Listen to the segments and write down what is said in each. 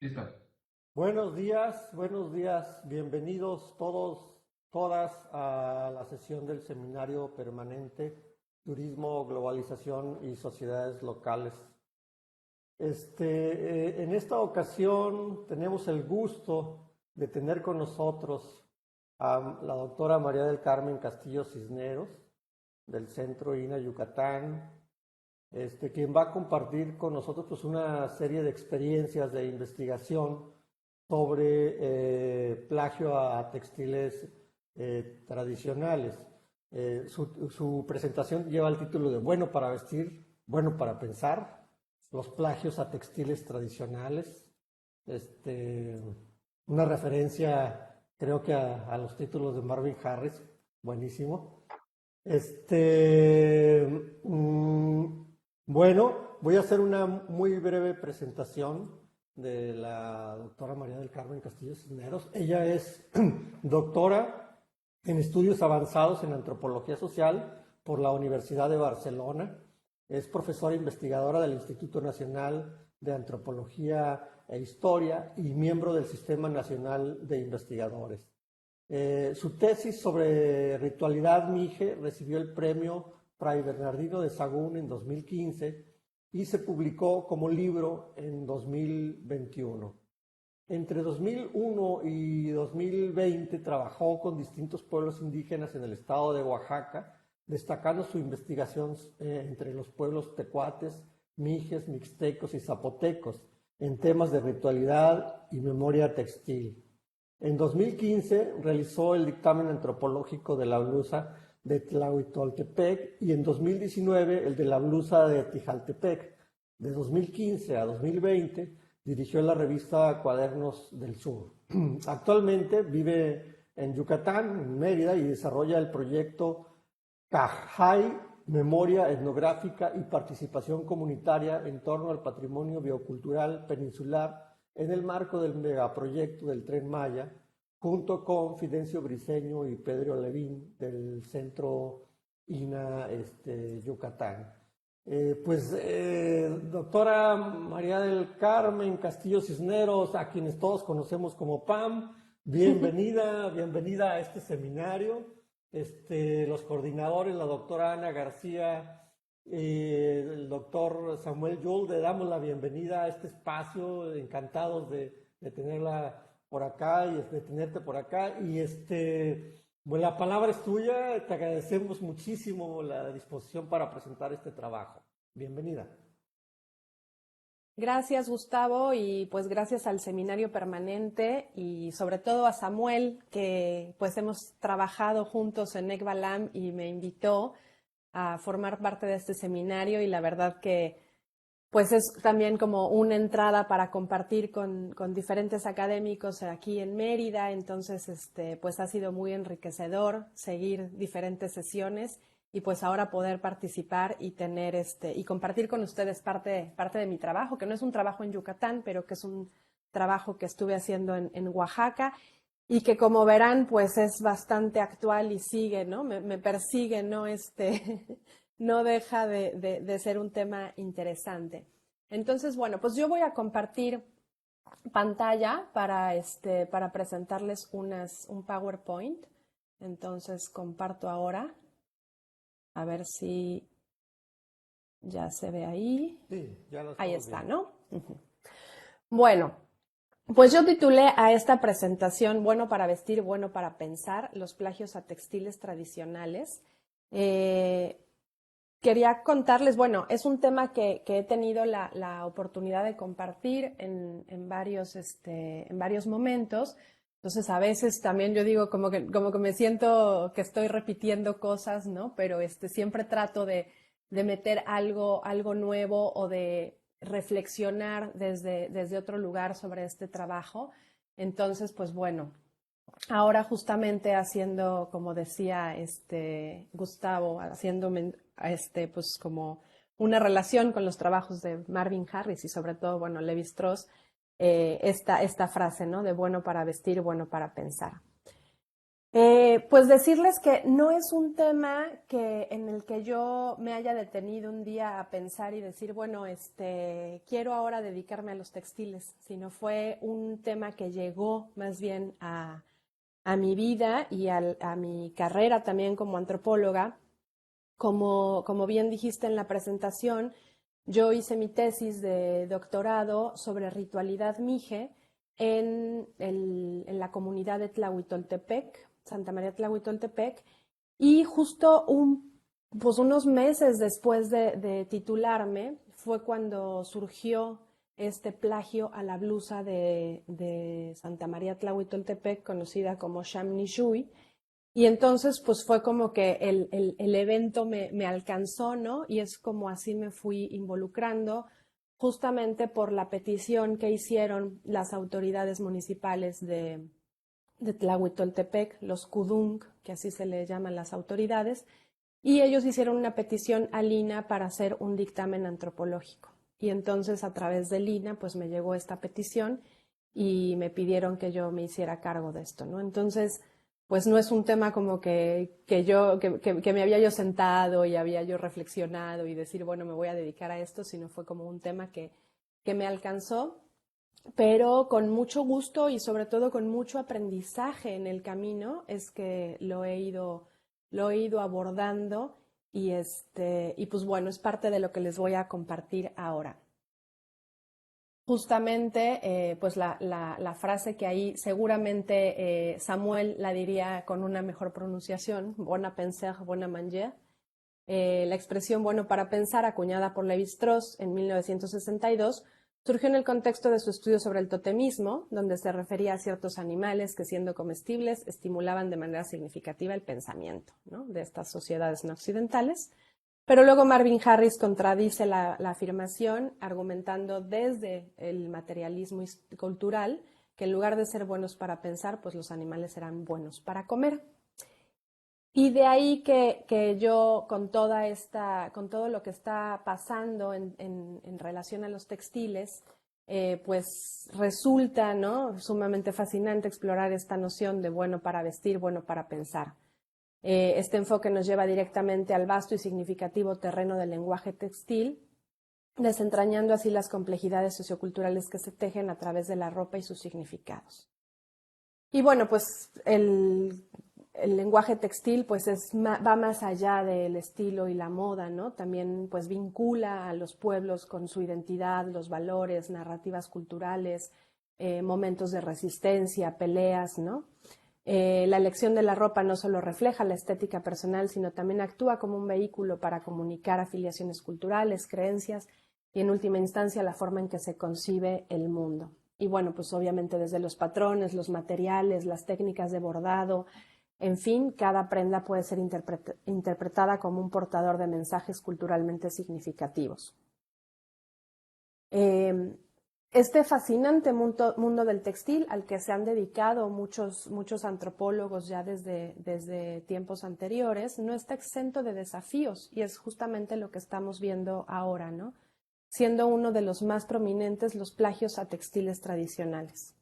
Listo. Buenos días, bienvenidos todos, todas a la sesión del Seminario Permanente Turismo, Globalización y Sociedades Locales. En esta ocasión tenemos el gusto de tener con nosotros a la doctora María del Carmen Castillo Cisneros, del Centro INA Yucatán, quien va a compartir con nosotros pues, una serie de experiencias de investigación sobre plagio a textiles tradicionales. Su presentación lleva el título de Bueno para vestir, bueno para pensar, los plagios a textiles tradicionales. Una referencia, creo que a los títulos de Marvin Harris, buenísimo. Bueno, voy a hacer una muy breve presentación de la doctora María del Carmen Castillo Cisneros. Ella es doctora en estudios avanzados en antropología social por la Universidad de Barcelona. Es profesora investigadora del Instituto Nacional de Antropología e Historia y miembro del Sistema Nacional de Investigadores. Su tesis sobre ritualidad mije recibió el premio Fray Bernardino de Sahagún en 2015 y se publicó como libro en 2021. Entre 2001 y 2020 trabajó con distintos pueblos indígenas en el estado de Oaxaca, destacando su investigación entre los pueblos tecuates, mijes, mixtecos y zapotecos en temas de ritualidad y memoria textil. En 2015 realizó el dictamen antropológico de la blusa de Tlahuitoltepec y en 2019 el de la blusa de Tijaltepec. De 2015 a 2020 dirigió la revista Cuadernos del Sur. Actualmente vive en Yucatán, en Mérida, y desarrolla el proyecto Cajay, Memoria Etnográfica y Participación Comunitaria en torno al patrimonio biocultural peninsular en el marco del megaproyecto del Tren Maya, junto con Fidencio Briceño y Pedro Levín del Centro INA Yucatán. Doctora María del Carmen Castillo Cisneros, a quienes todos conocemos como PAM, bienvenida, bienvenida a este seminario. Los coordinadores, la doctora Ana García, el doctor Samuel Yul, le damos la bienvenida a este espacio, encantados de tenerla por acá y de tenerte por acá. Y bueno, la palabra es tuya, te agradecemos muchísimo la disposición para presentar este trabajo. Bienvenida. Gracias, Gustavo, y pues gracias al Seminario Permanente y sobre todo a Samuel, que pues hemos trabajado juntos en ECBALAM y me invitó a formar parte de este seminario y la verdad que pues es también como una entrada para compartir con diferentes académicos aquí en Mérida, entonces pues ha sido muy enriquecedor seguir diferentes sesiones y pues ahora poder participar y tener y compartir con ustedes parte de mi trabajo, que no es un trabajo en Yucatán, pero que es un trabajo que estuve haciendo en Oaxaca y que como verán pues es bastante actual y sigue, ¿no? Me persigue, ¿no? No deja de ser un tema interesante. Entonces, bueno, pues yo voy a compartir pantalla para presentarles un PowerPoint. Entonces, comparto ahora. A ver si ya se ve ahí. Sí, ya lo ahí estamos está, viendo. ¿no? Bueno, pues yo titulé a esta presentación Bueno para vestir, bueno para pensar, los plagios a textiles tradicionales. Quería contarles, bueno, es un tema que he tenido la oportunidad de compartir en varios momentos. Entonces, a veces también yo digo como que me siento que estoy repitiendo cosas, ¿no? Pero siempre trato de meter algo nuevo o de reflexionar desde otro lugar sobre este trabajo. Entonces, pues bueno, ahora justamente haciendo, como decía Gustavo, haciendo pues como una relación con los trabajos de Marvin Harris y sobre todo, bueno, Levi Strauss, esta frase, ¿no? De bueno para vestir, bueno para pensar. Pues decirles que no es un tema en el que yo me haya detenido un día a pensar y decir, bueno, quiero ahora dedicarme a los textiles, sino fue un tema que llegó más bien a mi vida y a mi carrera también como antropóloga. Como bien dijiste en la presentación, yo hice mi tesis de doctorado sobre ritualidad mije en la comunidad de Tlahuitoltepec, Santa María Tlahuitoltepec, y justo pues unos meses después de titularme fue cuando surgió este plagio a la blusa de Santa María Tlahuitoltepec, conocida como Shamnishui. Y entonces, pues fue como que el evento me alcanzó, ¿no? Y es como así me fui involucrando, justamente por la petición que hicieron las autoridades municipales de Tlahuitoltepec, los Kudung, que así se le llaman las autoridades, y ellos hicieron una petición a Lina para hacer un dictamen antropológico. Y entonces, a través de Lina, pues me llegó esta petición y me pidieron que yo me hiciera cargo de esto, ¿no? Entonces, pues no es un tema como que me había yo sentado y había yo reflexionado y decir, bueno, me voy a dedicar a esto, sino fue como un tema que me alcanzó, pero con mucho gusto y sobre todo con mucho aprendizaje en el camino es que lo he ido abordando y pues bueno, es parte de lo que les voy a compartir ahora. Justamente, pues la frase que ahí seguramente Samuel la diría con una mejor pronunciación, bon à penser, bon à manger. La expresión bueno para pensar, acuñada por Lévi-Strauss en 1962, surgió en el contexto de su estudio sobre el totemismo, donde se refería a ciertos animales que, siendo comestibles, estimulaban de manera significativa el pensamiento, ¿no?, de estas sociedades no occidentales. Pero luego Marvin Harris contradice la afirmación, argumentando desde el materialismo cultural que en lugar de ser buenos para pensar, pues los animales eran buenos para comer. Y de ahí que yo con todo lo que está pasando en relación a los textiles, pues resulta, ¿no?, sumamente fascinante explorar esta noción de bueno para vestir, bueno para pensar. Este enfoque nos lleva directamente al vasto y significativo terreno del lenguaje textil, desentrañando así las complejidades socioculturales que se tejen a través de la ropa y sus significados. Y bueno, pues el lenguaje textil pues va más allá del estilo y la moda, ¿no? También pues vincula a los pueblos con su identidad, los valores, narrativas culturales, momentos de resistencia, peleas, ¿no? La elección de la ropa no solo refleja la estética personal, sino también actúa como un vehículo para comunicar afiliaciones culturales, creencias y en última instancia la forma en que se concibe el mundo. Y bueno, pues obviamente desde los patrones, los materiales, las técnicas de bordado, en fin, cada prenda puede ser interpretada como un portador de mensajes culturalmente significativos. Este fascinante mundo del textil al que se han dedicado muchos antropólogos ya desde tiempos anteriores no está exento de desafíos y es justamente lo que estamos viendo ahora, ¿no?, siendo uno de los más prominentes los plagios a textiles tradicionales.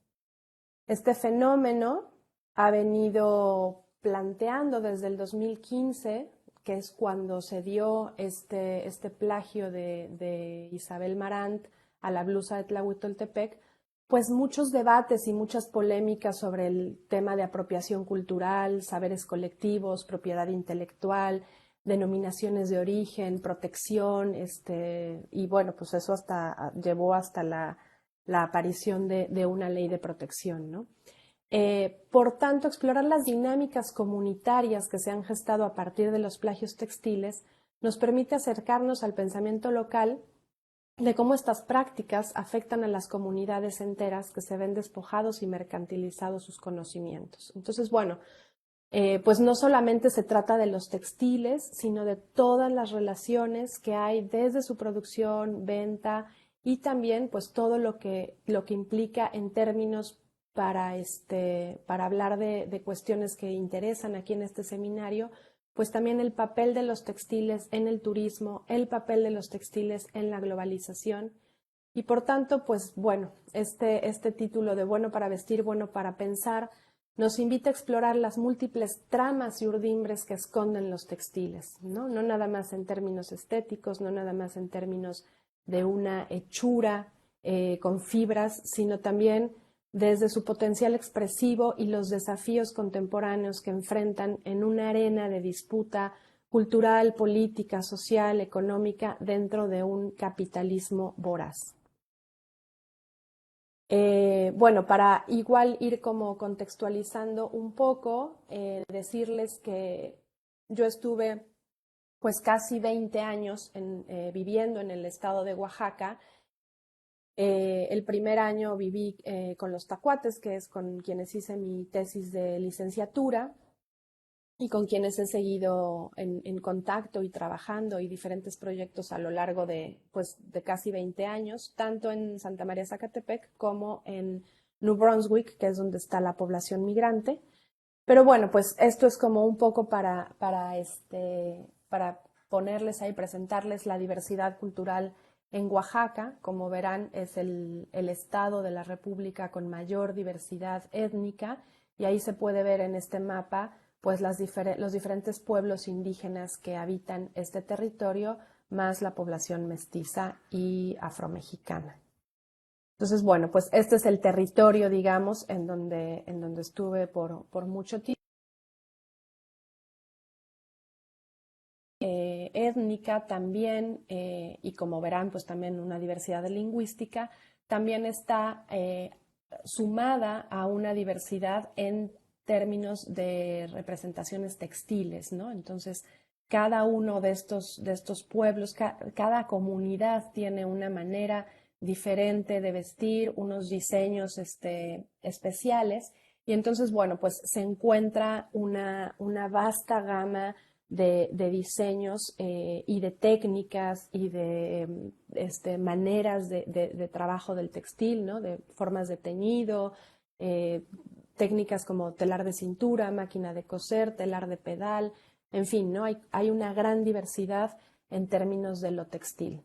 Este fenómeno ha venido planteando desde el 2015, que es cuando se dio este plagio de Isabel Marant a la blusa de Tlahuitoltepec, pues muchos debates y muchas polémicas sobre el tema de apropiación cultural, saberes colectivos, propiedad intelectual, denominaciones de origen, protección, y bueno, pues eso llevó hasta la aparición de una ley de protección, ¿no? Por tanto, explorar las dinámicas comunitarias que se han gestado a partir de los plagios textiles nos permite acercarnos al pensamiento local de cómo estas prácticas afectan a las comunidades enteras que se ven despojados y mercantilizados sus conocimientos. Entonces, bueno, pues no solamente se trata de los textiles, sino de todas las relaciones que hay desde su producción, venta y también pues todo lo que implica en términos para hablar de cuestiones que interesan aquí en este seminario, pues también el papel de los textiles en el turismo, el papel de los textiles en la globalización. Y por tanto, pues bueno, este título de bueno para vestir, bueno para pensar, nos invita a explorar las múltiples tramas y urdimbres que esconden los textiles, ¿no? No nada más en términos estéticos, no nada más en términos de una hechura con fibras, sino también desde su potencial expresivo y los desafíos contemporáneos que enfrentan en una arena de disputa cultural, política, social, económica, dentro de un capitalismo voraz. Bueno, para igual ir como contextualizando un poco, decirles que yo estuve pues casi 20 años viviendo en el estado de Oaxaca. El primer año viví con los tacuates, que es con quienes hice mi tesis de licenciatura y con quienes he seguido en contacto y trabajando y diferentes proyectos a lo largo pues, de casi 20 años, tanto en Santa María Zacatepec como en New Brunswick, que es donde está la población migrante. Pero bueno, pues esto es como un poco para ponerles ahí, presentarles la diversidad cultural en Oaxaca. Como verán, es el estado de la República con mayor diversidad étnica, y ahí se puede ver en este mapa pues los diferentes pueblos indígenas que habitan este territorio, más la población mestiza y afromexicana. Entonces, bueno, pues este es el territorio, digamos, en donde estuve por mucho tiempo. Étnica también, y como verán, pues también una diversidad lingüística, también está sumada a una diversidad en términos de representaciones textiles, ¿no? Entonces, cada uno de estos pueblos, cada comunidad tiene una manera diferente de vestir, unos diseños especiales, y entonces, bueno, pues se encuentra una vasta gama de diseños y de técnicas y de maneras de trabajo del textil, ¿no? De formas de teñido, técnicas como telar de cintura, máquina de coser, telar de pedal, en fin, ¿no? Hay una gran diversidad en términos de lo textil.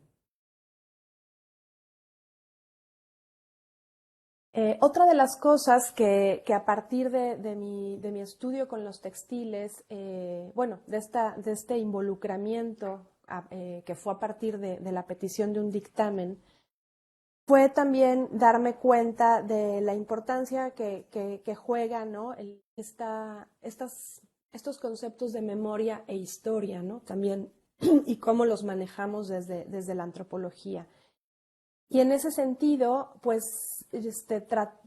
Otra de las cosas que a partir de mi estudio con los textiles, bueno, de este involucramiento que fue a partir de la petición de un dictamen, fue también darme cuenta de la importancia que juega, ¿no? Estos conceptos de memoria e historia, ¿no? También, y cómo los manejamos desde la antropología. Y en ese sentido, pues,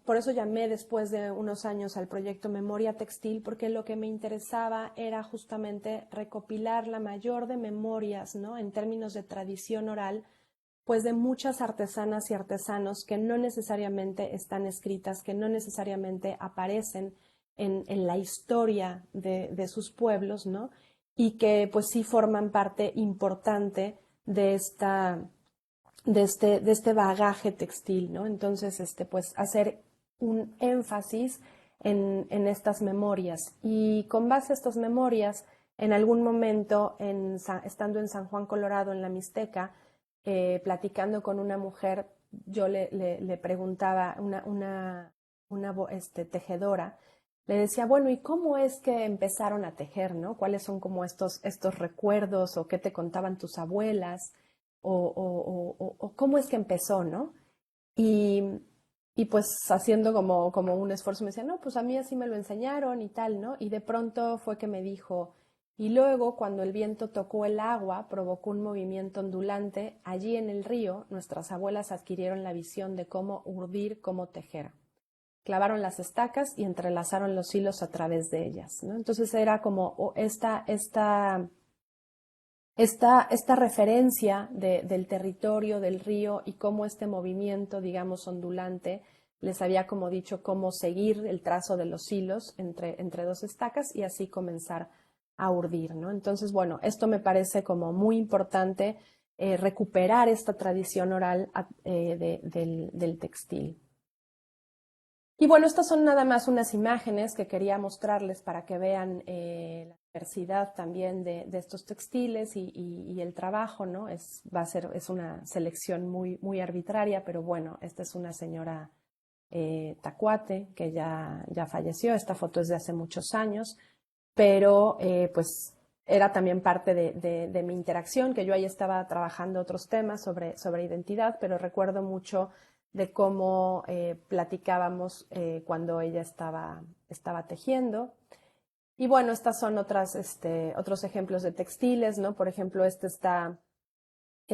por eso llamé después de unos años al proyecto Memoria Textil, porque lo que me interesaba era justamente recopilar la mayor de memorias, ¿no? En términos de tradición oral, pues de muchas artesanas y artesanos que no necesariamente están escritas, que no necesariamente aparecen en la historia de sus pueblos, ¿no? Y que pues sí forman parte importante de este bagaje textil, ¿no? Entonces, pues hacer un énfasis en estas memorias. Y con base a estas memorias, en algún momento, estando en San Juan, Colorado, en la Mixteca, platicando con una mujer, yo le preguntaba, una tejedora, le decía, bueno, ¿y cómo es que empezaron a tejer, no? ¿Cuáles son como estos recuerdos o qué te contaban tus abuelas? O cómo es que empezó, ¿no? Y, y pues haciendo como un esfuerzo me decía, no, pues a mí así me lo enseñaron y tal, ¿no? Y de pronto fue que me dijo, y luego cuando el viento tocó el agua, provocó un movimiento ondulante, allí en el río nuestras abuelas adquirieron la visión de cómo urdir, cómo tejer. Clavaron las estacas y entrelazaron los hilos a través de ellas, ¿no? Entonces era como esta referencia del territorio, del río, y cómo este movimiento, digamos, ondulante, les había como dicho cómo seguir el trazo de los hilos entre dos estacas y así comenzar a urdir, ¿no? Entonces, bueno, esto me parece como muy importante, recuperar esta tradición oral del textil. Y bueno, estas son nada más unas imágenes que quería mostrarles para que vean la diversidad también de estos textiles y el trabajo, ¿no? Es una selección muy, muy arbitraria, pero bueno, esta es una señora Tacuate, que ya falleció. Esta foto es de hace muchos años, pero pues era también parte de mi interacción, que yo ahí estaba trabajando otros temas sobre identidad, pero recuerdo mucho de cómo platicábamos cuando ella estaba tejiendo. Y bueno, estas son otros ejemplos de textiles, ¿no? Por ejemplo,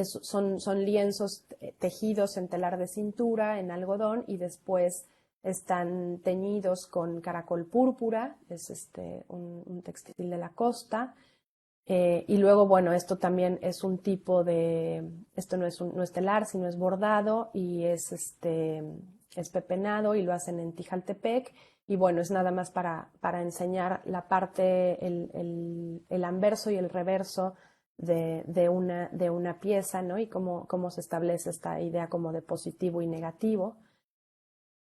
son lienzos tejidos en telar de cintura, en algodón, y después están teñidos con caracol púrpura, es un textil de la costa. Y luego, bueno, esto también es un tipo esto no es telar, sino es bordado y es pepenado y lo hacen en Tijaltepec. Y bueno, es nada más para enseñar la parte, el anverso y el reverso de una pieza, ¿no? Y cómo se establece esta idea como de positivo y negativo.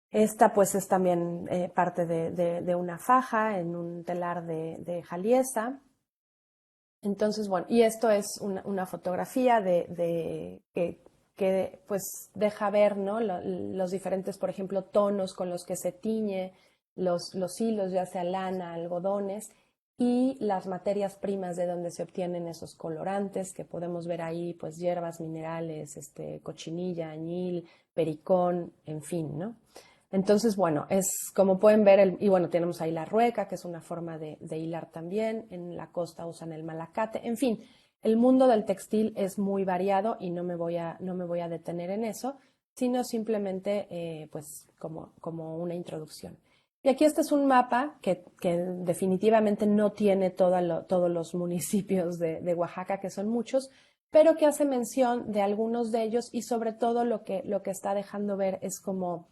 Esta pues es también parte de una faja en un telar de Jaliesa. Entonces, bueno, y esto es una fotografía que pues deja ver, ¿no? Los diferentes, por ejemplo, tonos con los que se tiñe los hilos, ya sea lana, algodones, y las materias primas de donde se obtienen esos colorantes, que podemos ver ahí, pues hierbas, minerales, cochinilla, añil, pericón, en fin, ¿no? Entonces, bueno, es como pueden ver, y bueno, tenemos ahí la rueca, que es una forma de hilar también. En la costa usan el malacate. En fin, el mundo del textil es muy variado y no me voy a detener en eso, sino simplemente pues como una introducción. Y aquí este es un mapa que definitivamente no tiene todos los municipios de Oaxaca, que son muchos, pero que hace mención de algunos de ellos, y sobre todo lo que está dejando ver es como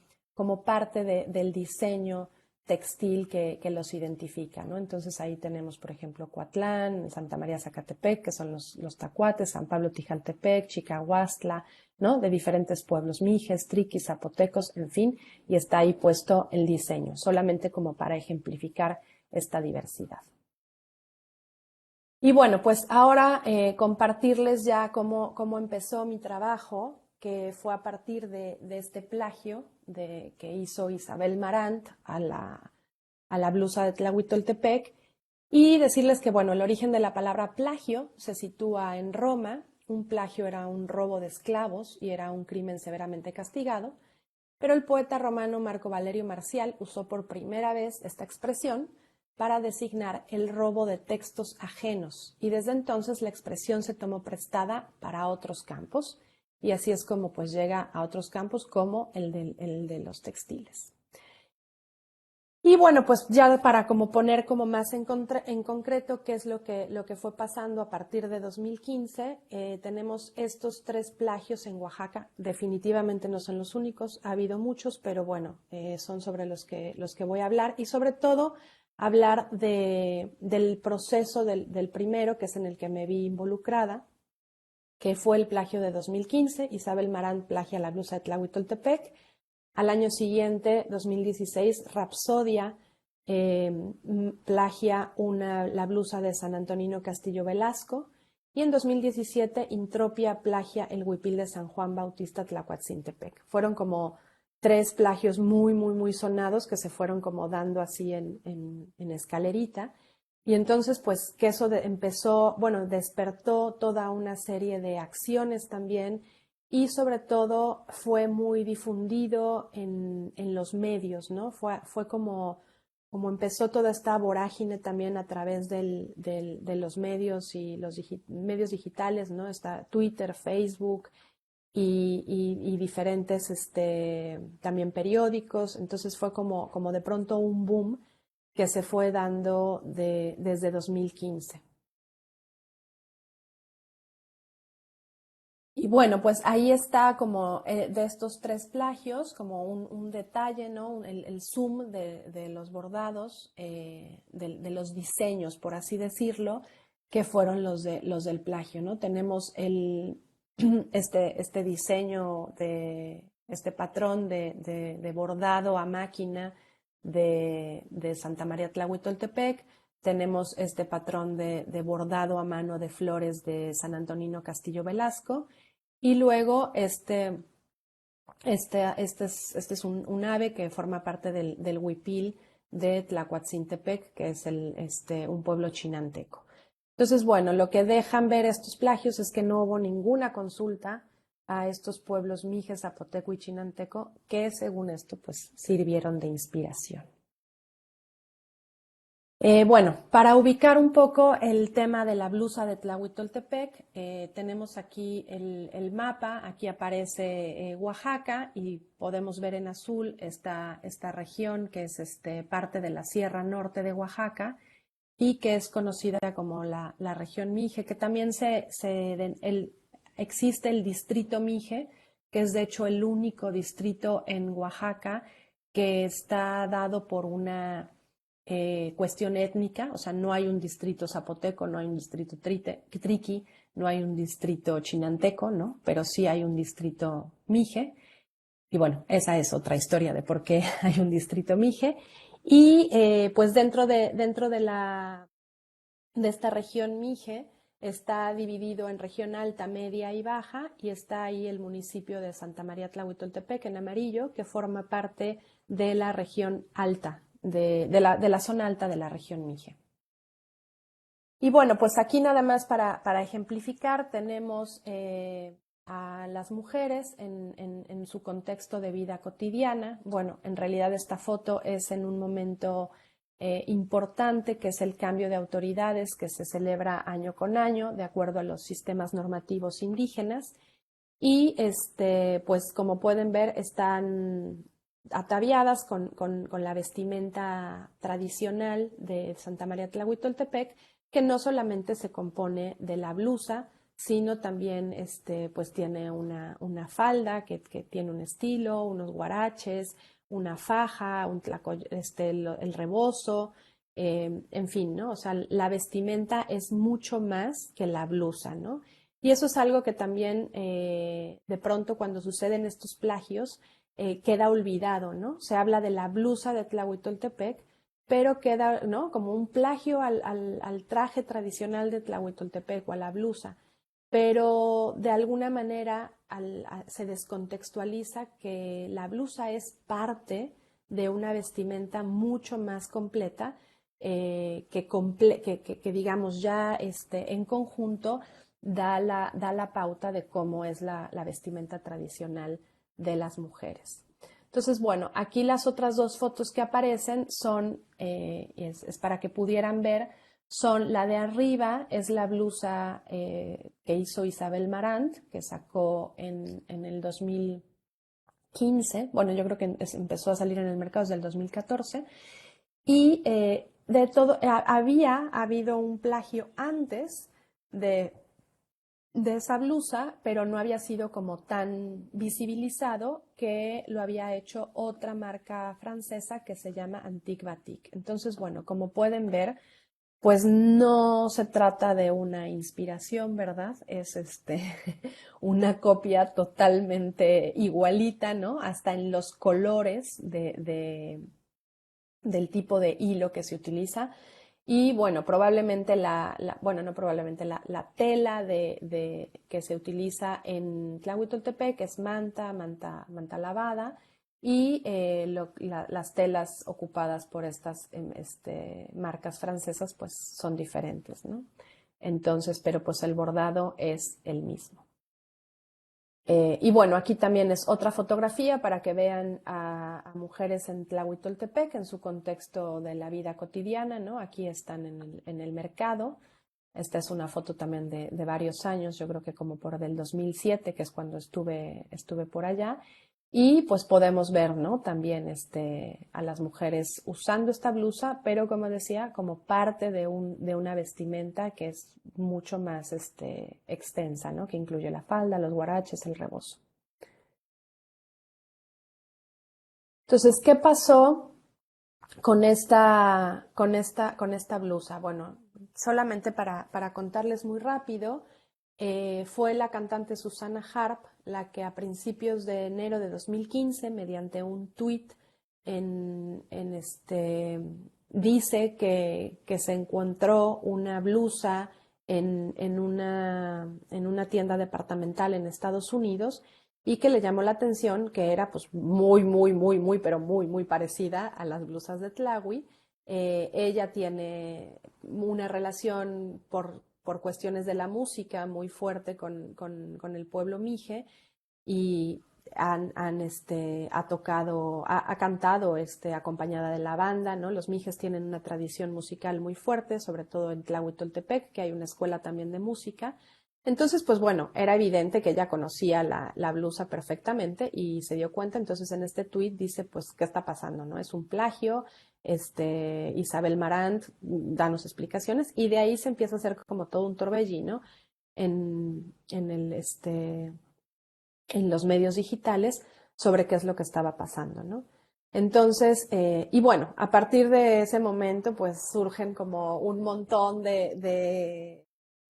parte del diseño textil que los identifica, ¿no? Entonces ahí tenemos, por ejemplo, Coatlán, Santa María Zacatepec, que son los tacuates, San Pablo Tijaltepec, Chicahuastla, ¿no? De diferentes pueblos, Mijes, Triquis, Zapotecos, en fin, y está ahí puesto el diseño, solamente como para ejemplificar esta diversidad. Y bueno, pues ahora compartirles ya cómo empezó mi trabajo, que fue a partir de este plagio que hizo Isabel Marant a la blusa de Tlahuitoltepec, y decirles que, bueno, el origen de la palabra plagio se sitúa en Roma. Un plagio era un robo de esclavos y era un crimen severamente castigado, pero el poeta romano Marco Valerio Marcial usó por primera vez esta expresión para designar el robo de textos ajenos, y desde entonces la expresión se tomó prestada para otros campos, y así es como pues llega a otros campos como el de los textiles. Y bueno, pues ya para como poner como más en concreto qué es lo que fue pasando a partir de 2015, tenemos estos 3 plagios en Oaxaca. Definitivamente no son los únicos, ha habido muchos, pero bueno, son sobre los que voy a hablar, y sobre todo hablar del proceso del primero, que es en el que me vi involucrada, que fue el plagio de 2015. Isabel Marant plagia la blusa de Tlahuitoltepec. Al año siguiente, 2016, Rapsodia plagia la blusa de San Antonino Castillo Velasco. Y en 2017, Intropia plagia el huipil de San Juan Bautista Tlacuatzintepec. Fueron como 3 plagios muy, muy, muy sonados que se fueron como dando así en escalerita. Y entonces, pues, que eso despertó toda una serie de acciones también, y sobre todo fue muy difundido en los medios, ¿no? Fue como empezó toda esta vorágine también a través de los medios y los medios digitales, ¿no? Está Twitter, Facebook y diferentes también periódicos. Entonces fue como de pronto un boom que se fue dando desde 2015. Y bueno, pues ahí está como de estos 3 plagios, como un detalle, ¿no? El zoom de los bordados, de los diseños, por así decirlo, que fueron los del plagio, ¿no? Tenemos este diseño este patrón de bordado a máquina de Santa María Tlahuitoltepec. Tenemos este patrón de bordado a mano de flores de San Antonino Castillo Velasco. Y luego Este es un ave que forma parte del huipil de Tlacuatzintepec, que es un pueblo chinanteco. Entonces, bueno, lo que dejan ver estos plagios es que no hubo ninguna consulta a estos pueblos mije, zapoteco y chinanteco, que según esto, pues sirvieron de inspiración. Bueno, para ubicar un poco el tema de la blusa de Tlahuitoltepec, tenemos aquí el mapa, aquí aparece Oaxaca y podemos ver en azul esta región que es parte de la Sierra Norte de Oaxaca y que es conocida como la región Mije, que también existe el distrito Mije, que es de hecho el único distrito en Oaxaca que está dado por una cuestión étnica, o sea, no hay un distrito zapoteco, no hay un distrito triqui, no hay un distrito chinanteco, ¿no? Pero sí hay un distrito Mije. Y bueno, esa es otra historia de por qué hay un distrito Mije. Y pues dentro de esta región Mije está dividido en región alta, media y baja, y está ahí el municipio de Santa María Tlahuitoltepec en amarillo, que forma parte de la región alta, de la zona alta de la región Mije. Y bueno, pues aquí nada más para ejemplificar tenemos a las mujeres en su contexto de vida cotidiana. Bueno, en realidad esta foto es en un momento importante, que es el cambio de autoridades que se celebra año con año de acuerdo a los sistemas normativos indígenas. Y pues como pueden ver, están ataviadas con la vestimenta tradicional de Santa María Tlahuitoltepec, que no solamente se compone de la blusa, sino también pues tiene una falda que tiene un estilo, unos guaraches, una faja, el rebozo, en fin, ¿no? O sea, la vestimenta es mucho más que la blusa, ¿no? Y eso es algo que también de pronto cuando suceden estos plagios queda olvidado, ¿no? Se habla de la blusa de Tlahuitoltepec, pero queda, ¿no? Como un plagio al traje tradicional de Tlahuitoltepec o a la blusa, pero de alguna manera se descontextualiza que la blusa es parte de una vestimenta mucho más completa que digamos ya en conjunto da la pauta de cómo es la vestimenta tradicional de las mujeres. Entonces, bueno, aquí las otras dos fotos que aparecen son, es para que pudieran ver, son la de arriba, es la blusa que hizo Isabel Marant, que sacó en el 2015, bueno, yo creo que empezó a salir en el mercado desde el 2014, y de todo, había habido un plagio antes de esa blusa, pero no había sido como tan visibilizado, que lo había hecho otra marca francesa que se llama Antique Batik. Entonces, bueno, como pueden ver, pues no se trata de una inspiración, ¿verdad? Es una copia totalmente igualita, ¿no? Hasta en los colores del tipo de hilo que se utiliza. Y bueno, probablemente bueno, no probablemente, la tela que se utiliza en Tlahuitoltepec es manta lavada, y las telas ocupadas por estas marcas francesas pues son diferentes, ¿no? Entonces, pero pues el bordado es el mismo. Y bueno, aquí también es otra fotografía para que vean a mujeres en Tlahuitoltepec en su contexto de la vida cotidiana, ¿no? Aquí están en el mercado. Esta es una foto también de varios años, yo creo que como por del 2007, que es cuando estuve por allá. Y pues podemos ver, ¿no? También a las mujeres usando esta blusa, pero como decía, como parte de una vestimenta que es mucho más extensa, ¿no? Que incluye la falda, los guaraches, el rebozo. Entonces, ¿qué pasó con esta blusa? Bueno, solamente para contarles muy rápido, fue la cantante Susana Harp la que a principios de enero de 2015, mediante un tuit, dice que se encontró una blusa en una tienda departamental en Estados Unidos, y que le llamó la atención que era pues muy, pero muy parecida a las blusas de Tlahui. Ella tiene una relación por cuestiones de la música muy fuerte con el pueblo mije y ha cantado acompañada de la banda, ¿no? Los mijes tienen una tradición musical muy fuerte, sobre todo en Tlahuitoltepec, que hay una escuela también de música. Entonces, pues bueno, era evidente que ella conocía la blusa perfectamente y se dio cuenta. Entonces, en este tuit dice, pues, ¿qué está pasando, no? Es un plagio. Isabel Marant, danos explicaciones. Y de ahí se empieza a hacer como todo un torbellino en los medios digitales sobre qué es lo que estaba pasando, ¿no? Entonces, y bueno, a partir de ese momento, pues surgen como un montón de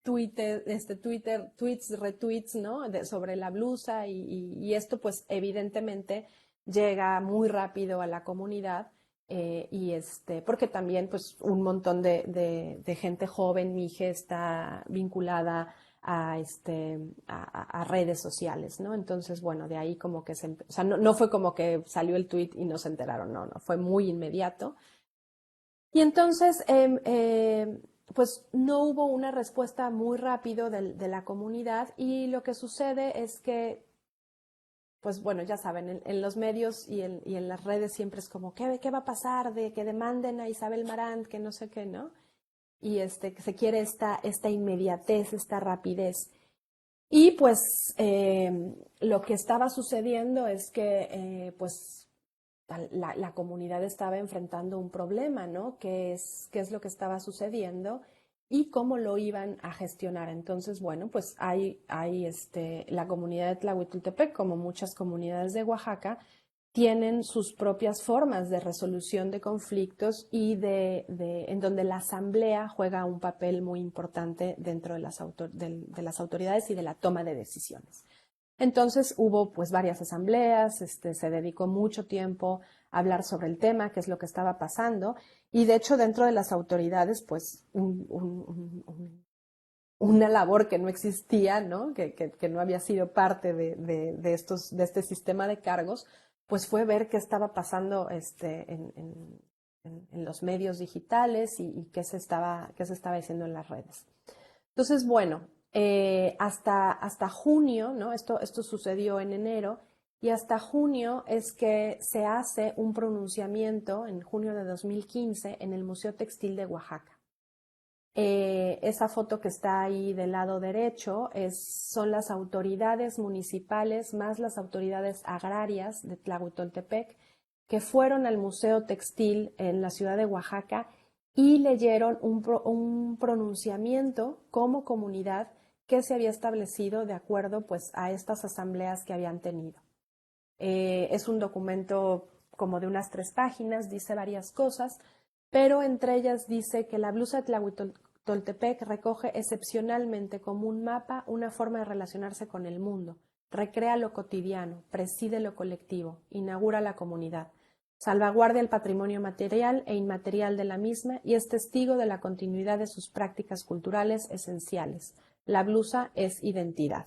tweets, retweets, ¿no? Sobre la blusa y esto, pues, evidentemente llega muy rápido a la comunidad. Porque también, pues, un montón de gente joven, mije, está vinculada a redes sociales, ¿no? Entonces, bueno, de ahí como que o sea, no fue como que salió el tweet y no se enteraron, no, fue muy inmediato. Y entonces, pues no hubo una respuesta muy rápido de la comunidad y lo que sucede es que, pues bueno, ya saben, en los medios y en las redes siempre es como, ¿qué va a pasar de que demanden a Isabel Marant, que no sé qué, ¿no? Y que se quiere esta inmediatez, esta rapidez. Y pues lo que estaba sucediendo es que pues la comunidad estaba enfrentando un problema, ¿no? ¿Qué es lo que estaba sucediendo y cómo lo iban a gestionar? Entonces, bueno, pues hay la comunidad de Tlahuitultepec, como muchas comunidades de Oaxaca, tienen sus propias formas de resolución de conflictos y en donde la asamblea juega un papel muy importante dentro de las autoridades y de la toma de decisiones. Entonces hubo pues varias asambleas, se dedicó mucho tiempo a hablar sobre el tema, qué es lo que estaba pasando, y de hecho dentro de las autoridades pues una labor que no existía, ¿no? Que no había sido parte de este sistema de cargos, pues fue ver qué estaba pasando en los medios digitales y qué se estaba diciendo en las redes. Entonces, bueno, hasta junio, ¿no? Esto sucedió en enero, y hasta junio es que se hace un pronunciamiento, en junio de 2015, en el Museo Textil de Oaxaca. Esa foto que está ahí del lado derecho son las autoridades municipales más las autoridades agrarias de Tlahuitoltepec que fueron al Museo Textil en la ciudad de Oaxaca y leyeron un pronunciamiento como comunidad que se había establecido de acuerdo pues a estas asambleas que habían tenido. Es un documento como de unas 3 páginas, dice varias cosas, pero entre ellas dice que la blusa de Tlahuitoltepec recoge excepcionalmente como un mapa una forma de relacionarse con el mundo, recrea lo cotidiano, preside lo colectivo, inaugura la comunidad, salvaguardia el patrimonio material e inmaterial de la misma y es testigo de la continuidad de sus prácticas culturales esenciales. La blusa es identidad.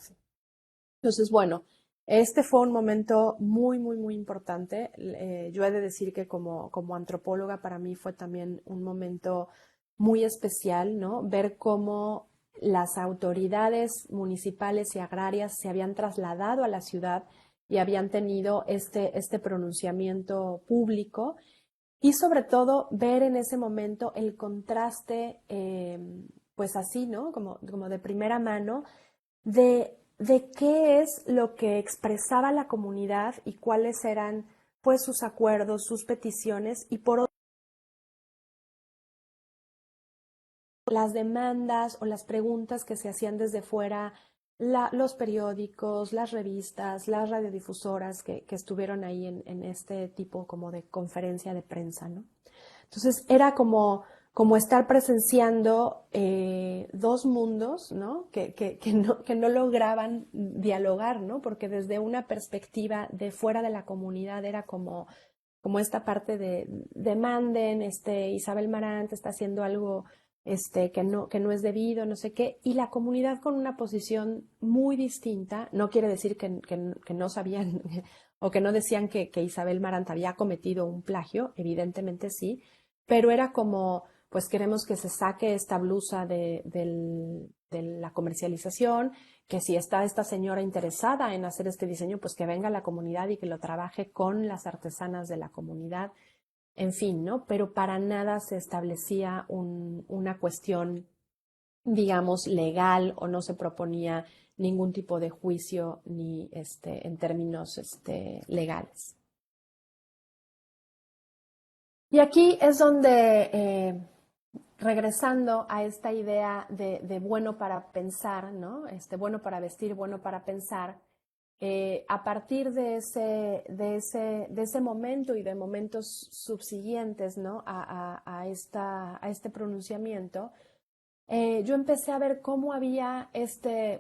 Entonces, bueno, este fue un momento muy importante. Yo he de decir que como antropóloga para mí fue también un momento muy especial, ¿no? Ver cómo las autoridades municipales y agrarias se habían trasladado a la ciudad y habían tenido este pronunciamiento público y sobre todo ver en ese momento el contraste, pues así, ¿no? Como de primera mano de qué es lo que expresaba la comunidad y cuáles eran pues sus acuerdos, sus peticiones y por otro las demandas o las preguntas que se hacían desde fuera, los periódicos, las revistas, las radiodifusoras que estuvieron ahí en este tipo como de conferencia de prensa, ¿no? Entonces era como estar presenciando 2 mundos, ¿no? Que no lograban dialogar, ¿no? Porque desde una perspectiva de fuera de la comunidad era como esta parte de demanden, Isabel Marant está haciendo algo que no es debido, no sé qué, y la comunidad con una posición muy distinta, no quiere decir que no sabían o que no decían que Isabel Marant había cometido un plagio, evidentemente sí, pero era como, pues queremos que se saque esta blusa de la comercialización, que si está esta señora interesada en hacer este diseño, pues que venga a la comunidad y que lo trabaje con las artesanas de la comunidad, en fin, ¿no? Pero para nada se establecía una cuestión, digamos, legal o no se proponía ningún tipo de juicio ni en términos legales. Y aquí es donde, regresando a esta idea de bueno para pensar, ¿no? Bueno para vestir, bueno para pensar, a partir de ese momento y de momentos subsiguientes, ¿no? A este pronunciamiento, yo empecé a ver cómo había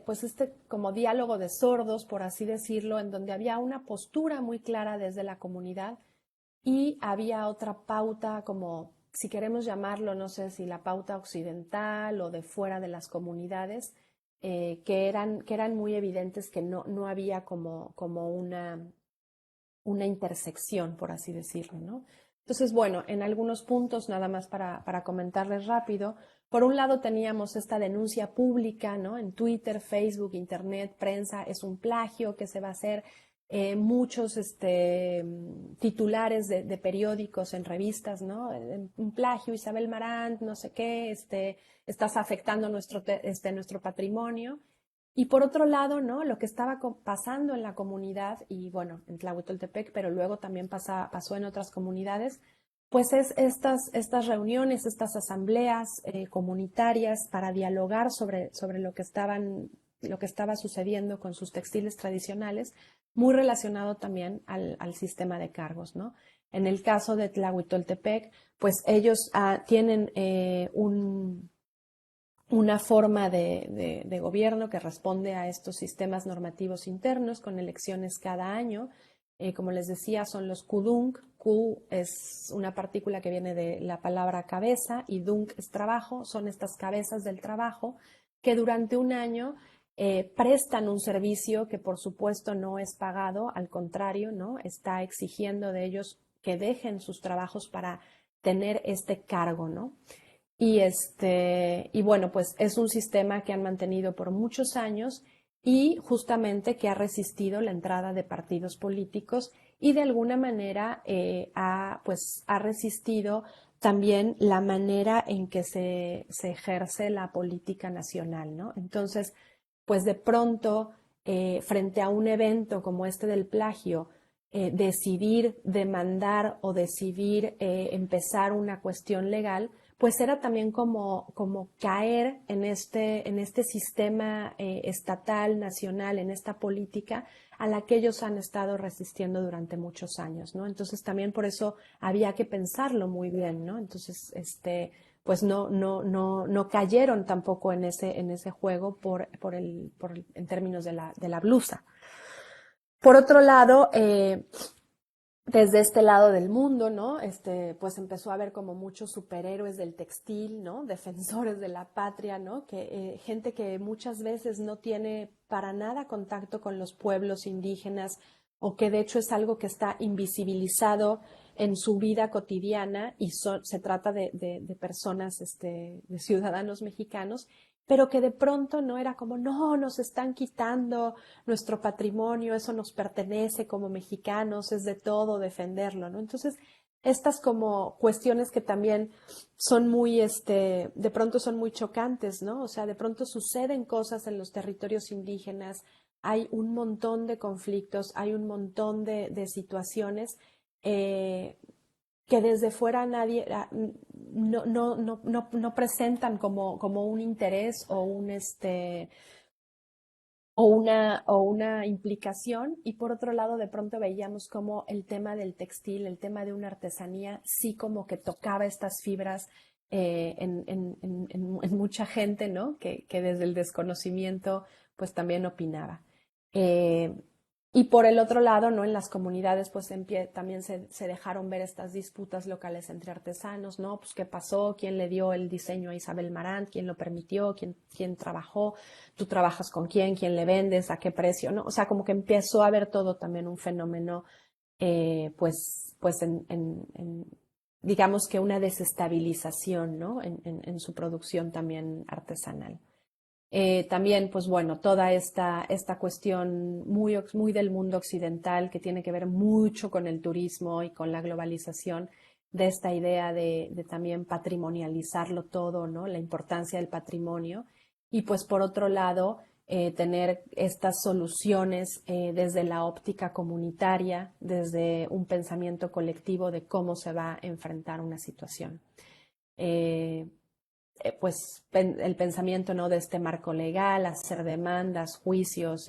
pues como diálogo de sordos, por así decirlo, en donde había una postura muy clara desde la comunidad y había otra pauta como, si queremos llamarlo, no sé si la pauta occidental o de fuera de las comunidades, que eran muy evidentes que no había como una intersección, por así decirlo, ¿no? Entonces, bueno, en algunos puntos, nada más para comentarles rápido, por un lado teníamos esta denuncia pública, ¿no? En Twitter, Facebook, Internet, prensa, es un plagio que se va a hacer, muchos titulares de periódicos en revistas, ¿no? Un plagio, Isabel Marant, no sé qué, estás afectando nuestro patrimonio. Y por otro lado, ¿no? Lo que estaba pasando en la comunidad, y bueno, en Tlahuitoltepec, pero luego también pasó en otras comunidades, pues es estas reuniones, estas asambleas comunitarias para dialogar sobre lo que estaba sucediendo con sus textiles tradicionales, muy relacionado también al sistema de cargos, ¿no? En el caso de Tlahuitoltepec, pues ellos tienen una forma de gobierno que responde a estos sistemas normativos internos con elecciones cada año. Como les decía, son los Kudunk. Q es una partícula que viene de la palabra cabeza y Dunk es trabajo. Son estas cabezas del trabajo que durante un año prestan un servicio que por supuesto no es pagado, al contrario, ¿no? Está exigiendo de ellos que dejen sus trabajos para tener este cargo, ¿no? Y bueno, pues es un sistema que han mantenido por muchos años y justamente que ha resistido la entrada de partidos políticos y de alguna manera ha resistido también la manera en que se ejerce la política nacional, ¿no? Entonces, pues de pronto, frente a un evento como este del plagio, decidir demandar o decidir empezar una cuestión legal, pues era también como caer en este sistema estatal, nacional, en esta política a la que ellos han estado resistiendo durante muchos años, ¿no? Entonces también por eso había que pensarlo muy bien, ¿no? Entonces, pues no cayeron tampoco en ese juego en términos de la blusa. Por otro lado, desde este lado del mundo, ¿no? Pues empezó a haber como muchos superhéroes del textil, ¿no? Defensores de la patria, ¿no? Gente que muchas veces no tiene para nada contacto con los pueblos indígenas o que de hecho es algo que está invisibilizado en su vida cotidiana y se trata de personas, de ciudadanos mexicanos, pero que de pronto no era como, no, nos están quitando nuestro patrimonio, eso nos pertenece como mexicanos, es de todo defenderlo, ¿no? Entonces, estas como cuestiones que también son muy, de pronto son muy chocantes, ¿no? O sea, de pronto suceden cosas en los territorios indígenas, hay un montón de conflictos, hay un montón de situaciones que desde fuera nadie no presentan como un interés o una implicación, y por otro lado de pronto veíamos como el tema del textil, el tema de una artesanía, sí como que tocaba estas fibras en mucha gente, ¿no? Que desde el desconocimiento pues también opinaba. Y por el otro lado, ¿no? En las comunidades pues también se dejaron ver estas disputas locales entre artesanos, ¿no? Pues qué pasó, quién le dio el diseño a Isabel Marant, quién lo permitió, quién trabajó, tú trabajas con quién le vendes, a qué precio, ¿no? O sea, como que empezó a haber todo también un fenómeno, pues digamos que una desestabilización, ¿no? En su producción también artesanal. También, pues bueno, toda esta cuestión muy del mundo occidental que tiene que ver mucho con el turismo y con la globalización, de esta idea de también patrimonializarlo todo, ¿no? La importancia del patrimonio. Y pues por otro lado, tener estas soluciones desde la óptica comunitaria, desde un pensamiento colectivo de cómo se va a enfrentar una situación. Pues el pensamiento, ¿no? De este marco legal, hacer demandas, juicios,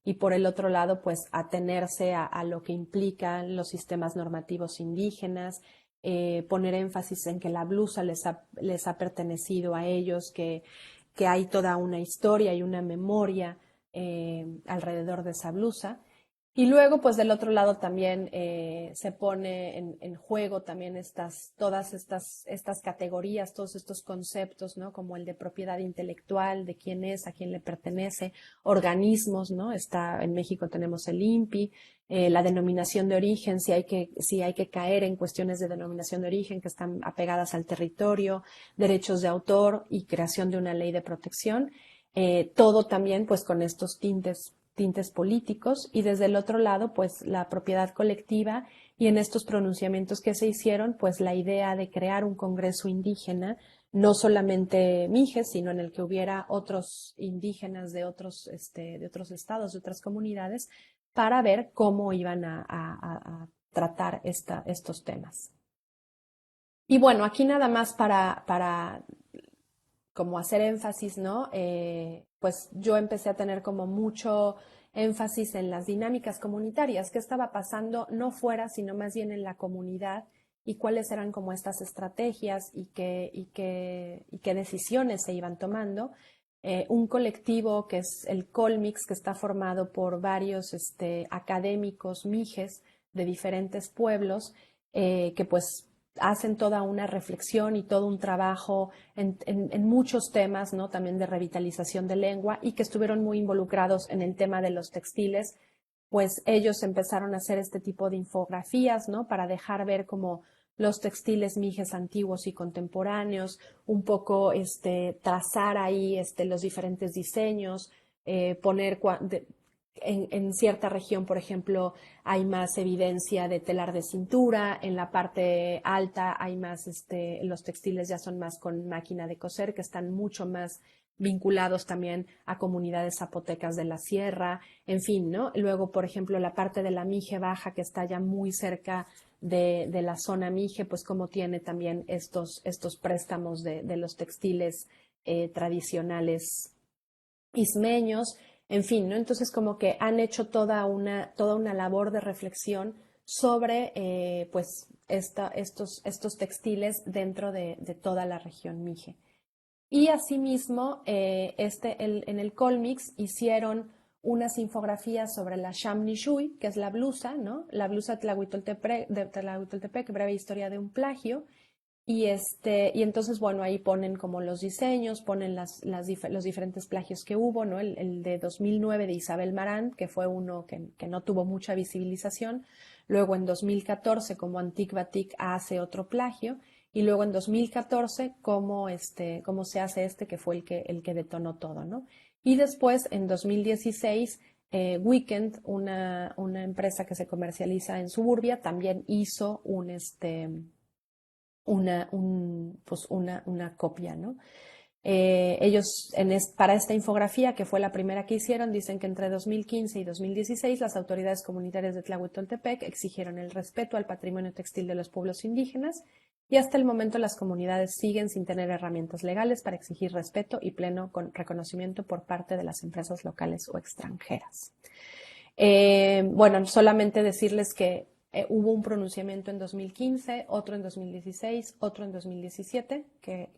y por el otro lado, pues atenerse a lo que implican los sistemas normativos indígenas, poner énfasis en que la blusa les ha pertenecido a ellos, que hay toda una historia y una memoria alrededor de esa blusa. Y luego, pues del otro lado también se pone en juego también todas estas categorías, todos estos conceptos, ¿no? Como el de propiedad intelectual, de quién es, a quién le pertenece, organismos, ¿no? En México tenemos el INPI, la denominación de origen, si hay que caer en cuestiones de denominación de origen que están apegadas al territorio, derechos de autor y creación de una ley de protección. Todo también, pues, con estos tintes políticos, y desde el otro lado, pues la propiedad colectiva, y en estos pronunciamientos que se hicieron, pues la idea de crear un congreso indígena, no solamente Mijes, sino en el que hubiera otros indígenas de otros estados, de otras comunidades, para ver cómo iban a tratar estos temas. Y bueno, aquí nada más para como hacer énfasis, ¿no? Pues yo empecé a tener como mucho énfasis en las dinámicas comunitarias, qué estaba pasando no fuera, sino más bien en la comunidad, y cuáles eran como estas estrategias y qué decisiones se iban tomando. Un colectivo que es el Colmix, que está formado por varios académicos mijes de diferentes pueblos, que pues hacen toda una reflexión y todo un trabajo en muchos temas, ¿no? También de revitalización de lengua, y que estuvieron muy involucrados en el tema de los textiles. Pues ellos empezaron a hacer este tipo de infografías, ¿no? Para dejar ver como los textiles mijes antiguos y contemporáneos, un poco trazar ahí los diferentes diseños, poner en cierta región, por ejemplo, hay más evidencia de telar de cintura, en la parte alta hay más, los textiles ya son más con máquina de coser, que están mucho más vinculados también a comunidades zapotecas de la sierra, en fin, ¿no? Luego, por ejemplo, la parte de la Mije Baja, que está ya muy cerca de la zona Mije, pues como tiene también estos préstamos de los textiles tradicionales ismeños, en fin, ¿no? Entonces como que han hecho toda una labor de reflexión sobre pues estos textiles dentro de toda la región Mije. Y asimismo, en el Colmix hicieron unas infografías sobre la Shamnishui, que es la blusa, ¿no? La blusa de Tlahuitoltepec, breve historia de un plagio. Y entonces, bueno, ahí ponen como los diseños, ponen los diferentes plagios que hubo, ¿no? El de 2009 de Isabel Marant, que fue uno que no tuvo mucha visibilización. Luego en 2014, como Antic Batik hace otro plagio. Y luego en 2014, cómo se hace que fue el que detonó todo, ¿no? Y después, en 2016, Weekend, una empresa que se comercializa en Suburbia, también hizo una copia, ¿no? Ellos, para esta infografía, que fue la primera que hicieron, dicen que entre 2015 y 2016 las autoridades comunitarias de Tlahuitoltepec exigieron el respeto al patrimonio textil de los pueblos indígenas, y hasta el momento las comunidades siguen sin tener herramientas legales para exigir respeto y pleno reconocimiento por parte de las empresas locales o extranjeras. Bueno, solamente decirles que hubo un pronunciamiento en 2015, otro en 2016, otro en 2017,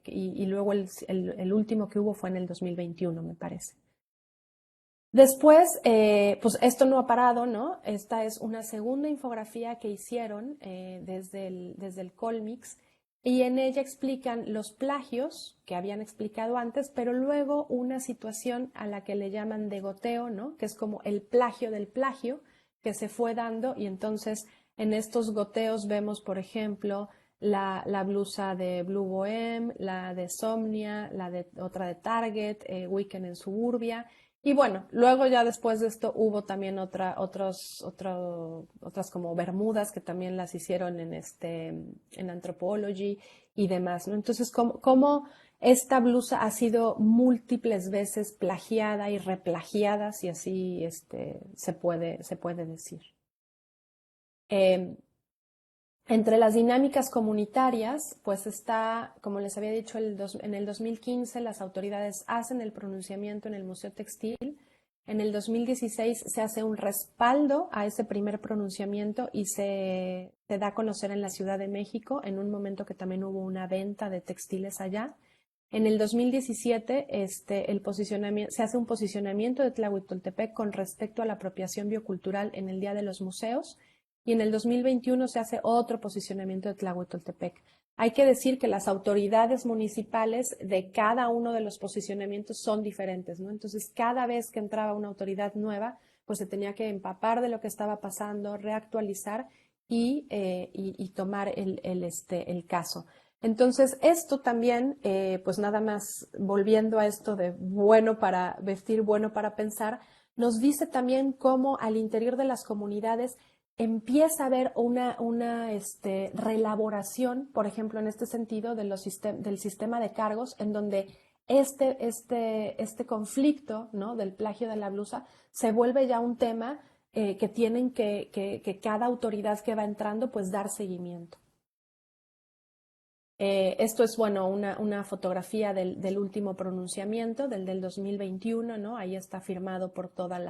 y luego el último que hubo fue en el 2021, me parece. Después, pues esto no ha parado, ¿no? Esta es una segunda infografía que hicieron desde el Colmix, y en ella explican los plagios que habían explicado antes, pero luego una situación a la que le llaman de goteo, ¿no? Que es como el plagio del plagio que se fue dando, y entonces en estos goteos vemos, por ejemplo, la blusa de Blue Bohem, la de Somnia, otra de Target, Weekend en Suburbia. Y bueno, luego ya después de esto hubo también otras como bermudas que también las hicieron en Anthropology y demás, ¿no? Entonces, cómo esta blusa ha sido múltiples veces plagiada y replagiada, si así se puede decir. Entre las dinámicas comunitarias, pues está, como les había dicho, en el 2015 las autoridades hacen el pronunciamiento en el Museo Textil. En el 2016 se hace un respaldo a ese primer pronunciamiento y se da a conocer en la Ciudad de México, en un momento que también hubo una venta de textiles allá. En el 2017 se hace un posicionamiento de Tlahuitoltepec con respecto a la apropiación biocultural en el Día de los Museos, y en el 2021 se hace otro posicionamiento de Tlahuitoltepec. Hay que decir que las autoridades municipales de cada uno de los posicionamientos son diferentes, ¿no? Entonces, cada vez que entraba una autoridad nueva, pues se tenía que empapar de lo que estaba pasando, reactualizar y tomar el caso. Entonces, esto también, pues nada más volviendo a esto de bueno para vestir, bueno para pensar, nos dice también cómo al interior de las comunidades empieza a haber una reelaboración, por ejemplo, en este sentido, del sistema de cargos, en donde este conflicto, ¿no?, del plagio de la blusa se vuelve ya un tema que tienen que cada autoridad que va entrando, pues dar seguimiento. Esto es, bueno, una fotografía del último pronunciamiento, del 2021, ¿no? Ahí está firmado por todas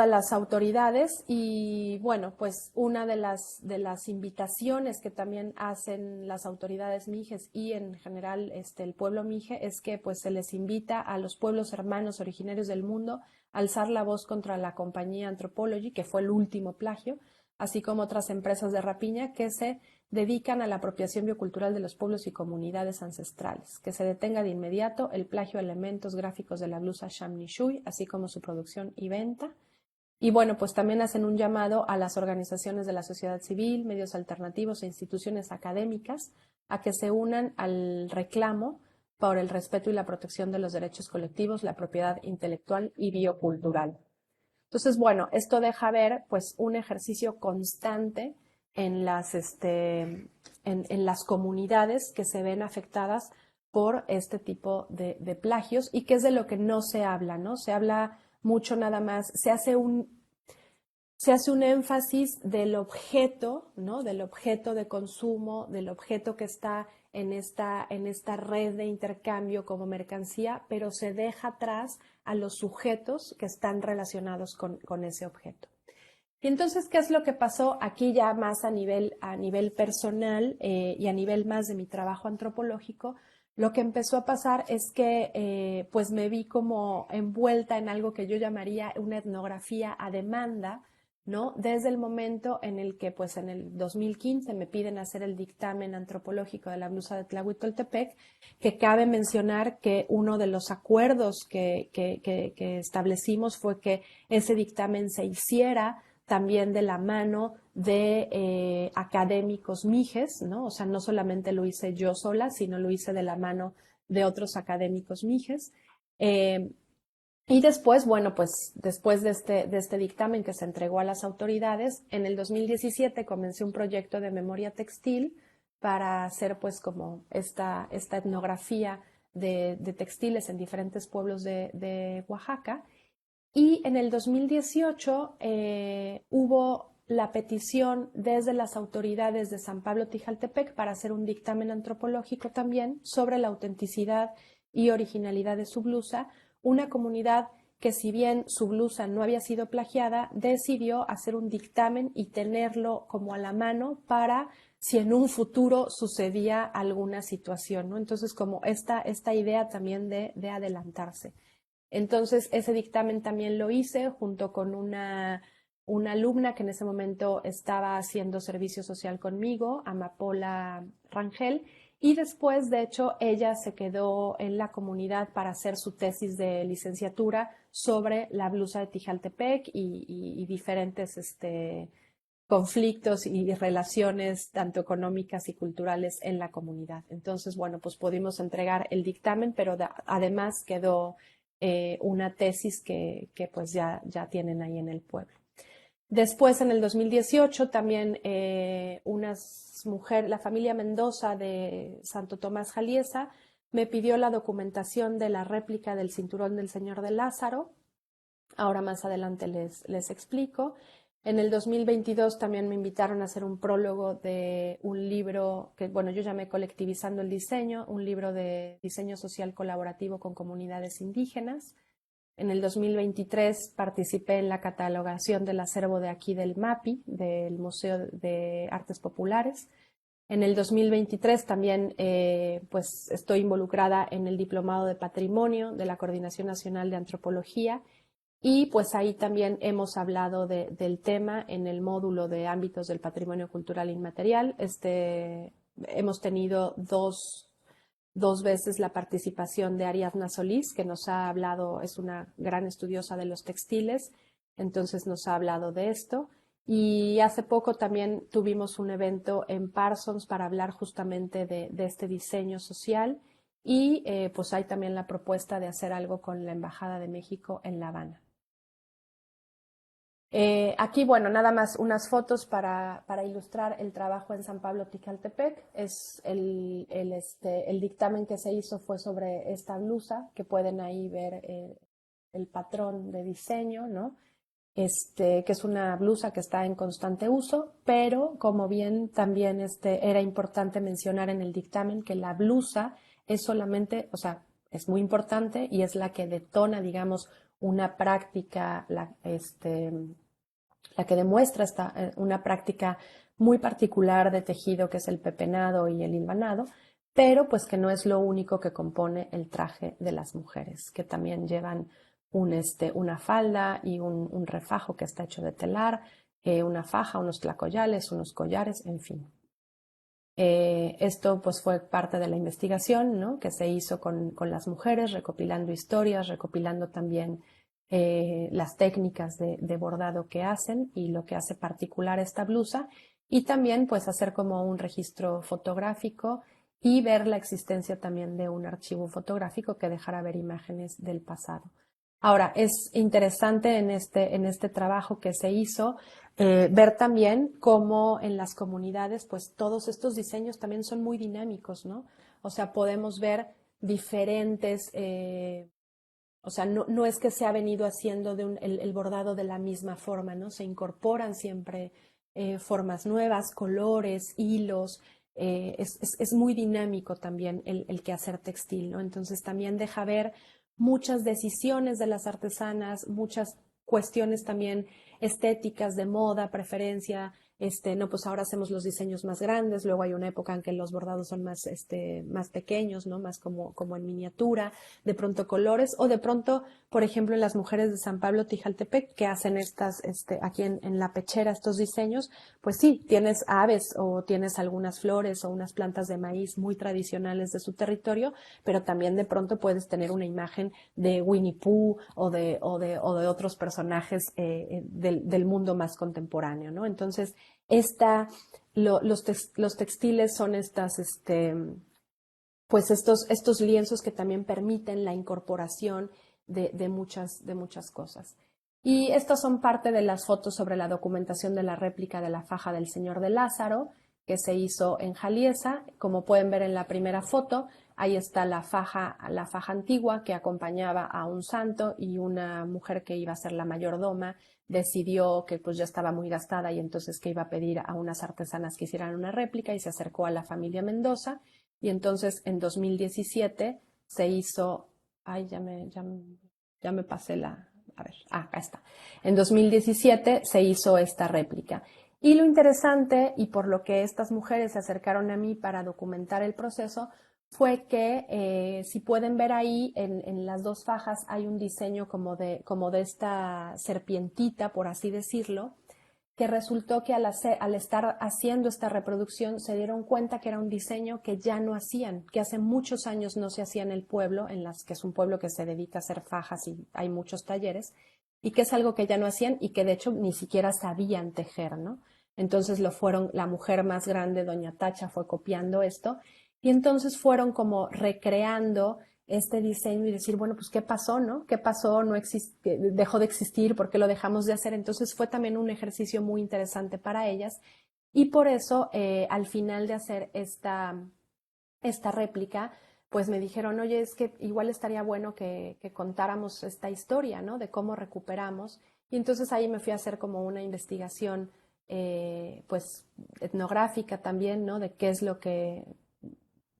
las autoridades. Y bueno, pues una de las invitaciones que también hacen las autoridades mijes y en general el pueblo mije es que pues se les invita a los pueblos hermanos originarios del mundo a alzar la voz contra la compañía Anthropology, que fue el último plagio, así como otras empresas de rapiña que se dedican a la apropiación biocultural de los pueblos y comunidades ancestrales, que se detenga de inmediato el plagio de elementos gráficos de la blusa Shamni Shui, así como su producción y venta. Y bueno, pues también hacen un llamado a las organizaciones de la sociedad civil, medios alternativos e instituciones académicas a que se unan al reclamo por el respeto y la protección de los derechos colectivos, la propiedad intelectual y biocultural. Entonces, bueno, esto deja ver pues un ejercicio constante en las comunidades que se ven afectadas por este tipo de plagios, y que es de lo que no se habla, ¿no? Se habla mucho nada más, se hace un énfasis del objeto, ¿no?, del objeto de consumo, del objeto que está en esta red de intercambio como mercancía, pero se deja atrás a los sujetos que están relacionados con ese objeto. Y entonces, ¿qué es lo que pasó aquí ya más a nivel personal y a nivel más de mi trabajo antropológico? Lo que empezó a pasar es que pues me vi como envuelta en algo que yo llamaría una etnografía a demanda, ¿no? Desde el momento en el que, pues en el 2015 me piden hacer el dictamen antropológico de la blusa de Tlahuitoltepec, que cabe mencionar que uno de los acuerdos que establecimos fue que ese dictamen se hiciera también de la mano de académicos mijes, ¿no? O sea, no solamente lo hice yo sola, sino lo hice de la mano de otros académicos mijes. Y después, bueno, pues después de este dictamen que se entregó a las autoridades, en el 2017 comencé un proyecto de memoria textil para hacer pues como esta etnografía de textiles en diferentes pueblos de Oaxaca. Y en el 2018 hubo la petición desde las autoridades de San Pablo Tijaltepec para hacer un dictamen antropológico también sobre la autenticidad y originalidad de su blusa. Una comunidad que, si bien su blusa no había sido plagiada, decidió hacer un dictamen y tenerlo como a la mano para si en un futuro sucedía alguna situación, ¿no? Entonces, como esta idea también de adelantarse. Entonces, ese dictamen también lo hice junto con una alumna que en ese momento estaba haciendo servicio social conmigo, Amapola Rangel, y después, de hecho, ella se quedó en la comunidad para hacer su tesis de licenciatura sobre la blusa de Tijaltepec y diferentes conflictos y relaciones tanto económicas y culturales en la comunidad. Entonces, bueno, pues pudimos entregar el dictamen, pero además quedó una tesis que pues ya tienen ahí en el pueblo. Después, en el 2018, también la familia Mendoza de Santo Tomás Jaliesa me pidió la documentación de la réplica del cinturón del Señor de Lázaro. Ahora más adelante les explico. En el 2022 también me invitaron a hacer un prólogo de un libro que, bueno, yo llamé Colectivizando el Diseño, un libro de diseño social colaborativo con comunidades indígenas. En el 2023 participé en la catalogación del acervo de aquí del MAPI, del Museo de Artes Populares. En el 2023 también pues estoy involucrada en el Diplomado de Patrimonio de la Coordinación Nacional de Antropología y pues ahí también hemos hablado del tema en el módulo de ámbitos del patrimonio cultural inmaterial. Hemos tenido dos veces la participación de Ariadna Solís, que nos ha hablado, es una gran estudiosa de los textiles, entonces nos ha hablado de esto. Y hace poco también tuvimos un evento en Parsons para hablar justamente de este diseño social y pues hay también la propuesta de hacer algo con la Embajada de México en La Habana. Aquí, bueno, nada más unas fotos para ilustrar el trabajo en San Pablo Tijaltepec. Es el dictamen que se hizo fue sobre esta blusa, que pueden ahí ver el patrón de diseño, ¿no? Que es una blusa que está en constante uso, pero como bien también era importante mencionar en el dictamen que la blusa es solamente, o sea, es muy importante y es la que detona, digamos, una práctica, la que demuestra una práctica muy particular de tejido que es el pepenado y el hilvanado, pero pues que no es lo único que compone el traje de las mujeres, que también llevan una falda y un refajo que está hecho de telar, una faja, unos tlacoyales, unos collares, en fin. Esto pues fue parte de la investigación, ¿no?, que se hizo con las mujeres, recopilando historias, recopilando también las técnicas de bordado que hacen y lo que hace particular esta blusa, y también pues hacer como un registro fotográfico y ver la existencia también de un archivo fotográfico que dejara ver imágenes del pasado. Ahora, es interesante en este trabajo que se hizo ver también cómo en las comunidades, pues todos estos diseños también son muy dinámicos, ¿no? O sea, podemos ver diferentes, o sea, no es que se ha venido haciendo el bordado de la misma forma, ¿no? Se incorporan siempre formas nuevas, colores, hilos. Es muy dinámico también el quehacer textil, ¿no? Entonces también deja ver muchas decisiones de las artesanas, muchas cuestiones también estéticas, de moda, preferencia. No, pues ahora hacemos los diseños más grandes, luego hay una época en que los bordados son más pequeños, ¿no? Más como en miniatura, de pronto colores, o de pronto, por ejemplo, en las mujeres de San Pablo Tijaltepec, que hacen aquí en la pechera estos diseños, pues sí, tienes aves o tienes algunas flores o unas plantas de maíz muy tradicionales de su territorio, pero también de pronto puedes tener una imagen de Winnie Pooh o de otros personajes del mundo más contemporáneo, ¿no? Entonces, los textiles son pues estos lienzos que también permiten la incorporación de muchas cosas. Y estas son parte de las fotos sobre la documentación de la réplica de la faja del Señor de Lázaro, que se hizo en Jaliesa. Como pueden ver en la primera foto, ahí está la faja antigua que acompañaba a un santo, y una mujer que iba a ser la mayordoma decidió que pues ya estaba muy gastada y entonces que iba a pedir a unas artesanas que hicieran una réplica, y se acercó a la familia Mendoza, y entonces en 2017 se hizo, ya me pasé a ver, acá está. En 2017 se hizo esta réplica. Y lo interesante, y por lo que estas mujeres se acercaron a mí para documentar el proceso, fue que, si pueden ver ahí, en las dos fajas hay un diseño como de esta serpientita, por así decirlo, que resultó que al estar haciendo esta reproducción se dieron cuenta que era un diseño que ya no hacían, que hace muchos años no se hacía en el pueblo, que es un pueblo que se dedica a hacer fajas y hay muchos talleres, y que es algo que ya no hacían y que de hecho ni siquiera sabían tejer, ¿no? Entonces la mujer más grande, doña Tacha, fue copiando esto y entonces fueron como recreando este diseño y decir, bueno, pues ¿qué pasó, no? ¿Qué pasó? No dejó de existir, ¿por qué lo dejamos de hacer? Entonces fue también un ejercicio muy interesante para ellas y por eso al final de hacer esta réplica, pues me dijeron, oye, es que igual estaría bueno que contáramos esta historia, ¿no? De cómo recuperamos. Y entonces ahí me fui a hacer como una investigación, pues etnográfica también, ¿no? De qué es lo que,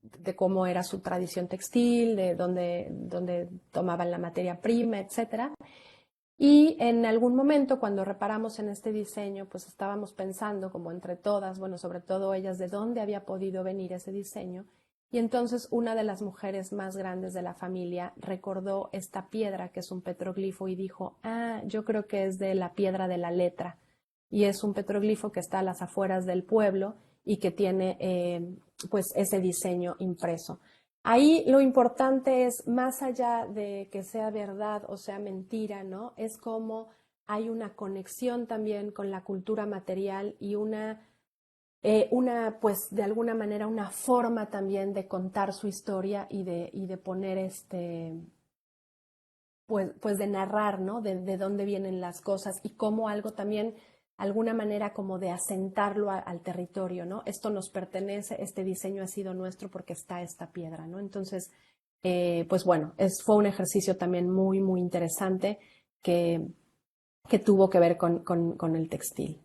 de cómo era su tradición textil, de dónde tomaban la materia prima, etcétera. Y en algún momento, cuando reparamos en este diseño, pues estábamos pensando, como entre todas, bueno, sobre todo ellas, de dónde había podido venir ese diseño. Y entonces una de las mujeres más grandes de la familia recordó esta piedra, que es un petroglifo, y dijo, yo creo que es de la piedra de la letra. Y es un petroglifo que está a las afueras del pueblo y que tiene pues ese diseño impreso. Ahí lo importante es, más allá de que sea verdad o sea mentira, ¿no? Es como hay una conexión también con la cultura material y pues de alguna manera, una forma también de contar su historia y de poner pues de narrar, ¿no? De dónde vienen las cosas y cómo algo también, alguna manera como de asentarlo al territorio, ¿no? Esto nos pertenece, este diseño ha sido nuestro porque está esta piedra, ¿no? Entonces, pues bueno, fue un ejercicio también muy, muy interesante que tuvo que ver con el textil.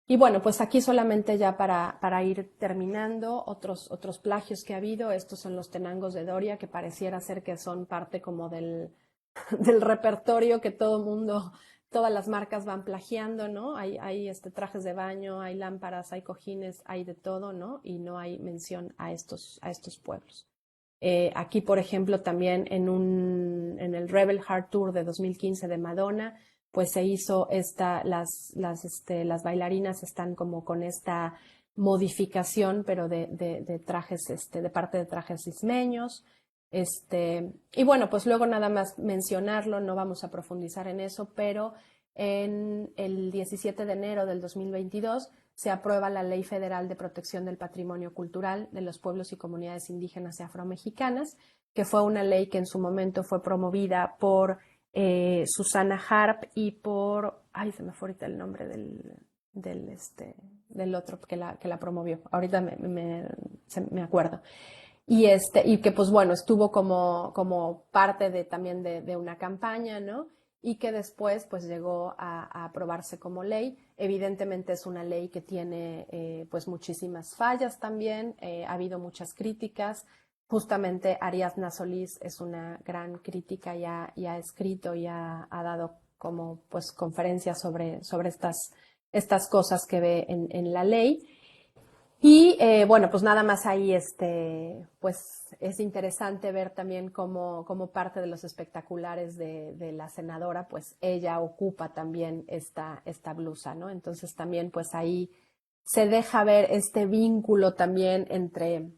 Y bueno, pues aquí solamente ya para ir terminando, otros plagios que ha habido, estos son los tenangos de Doria, que pareciera ser que son parte como del repertorio que todas las marcas van plagiando, ¿no? Hay trajes de baño, hay lámparas, hay cojines, hay de todo, ¿no? Y no hay mención a estos pueblos. Aquí, por ejemplo, también en el Rebel Heart Tour de 2015 de Madonna, pues se hizo las bailarinas están como con esta modificación, pero de trajes, de parte de trajes ismeños. Y bueno, pues luego nada más mencionarlo, no vamos a profundizar en eso, pero en el 17 de enero del 2022 se aprueba la Ley Federal de Protección del Patrimonio Cultural de los Pueblos y Comunidades Indígenas y Afromexicanas, que fue una ley que en su momento fue promovida por Susana Harp y por, se me fue ahorita el nombre del otro que la promovió, ahorita me acuerdo. Y que pues bueno, estuvo como parte también de una campaña, ¿no? Y que después pues llegó a aprobarse como ley. Evidentemente es una ley que tiene pues muchísimas fallas también, ha habido muchas críticas. Justamente Ariadna Solís es una gran crítica y ha escrito y ha dado como pues conferencias sobre estas cosas que ve en la ley. Y bueno, pues nada más ahí, pues es interesante ver también cómo parte de los espectaculares de la senadora, pues ella ocupa también esta blusa, ¿no? Entonces también pues ahí se deja ver este vínculo también entre,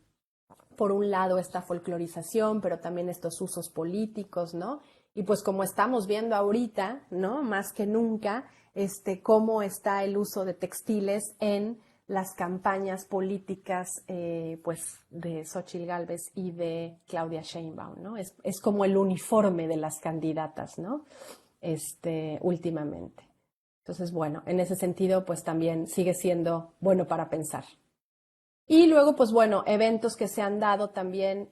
por un lado, esta folclorización, pero también estos usos políticos, ¿no? Y pues como estamos viendo ahorita, ¿no? Más que nunca, cómo está el uso de textiles en las campañas políticas pues de Xóchitl Gálvez y de Claudia Sheinbaum, ¿no? Es como el uniforme de las candidatas, ¿no? Últimamente. Entonces, bueno, en ese sentido, pues también sigue siendo bueno para pensar. Y luego, pues bueno, eventos que se han dado también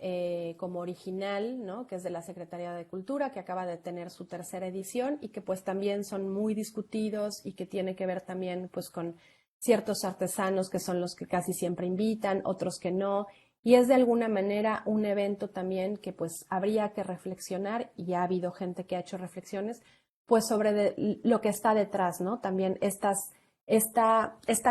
como Original, ¿no? Que es de la Secretaría de Cultura, que acaba de tener su tercera edición y que pues también son muy discutidos y que tiene que ver también pues con ciertos artesanos que son los que casi siempre invitan, otros que no. Y es de alguna manera un evento también que pues habría que reflexionar, y ha habido gente que ha hecho reflexiones, pues sobre lo que está detrás, ¿no? También esta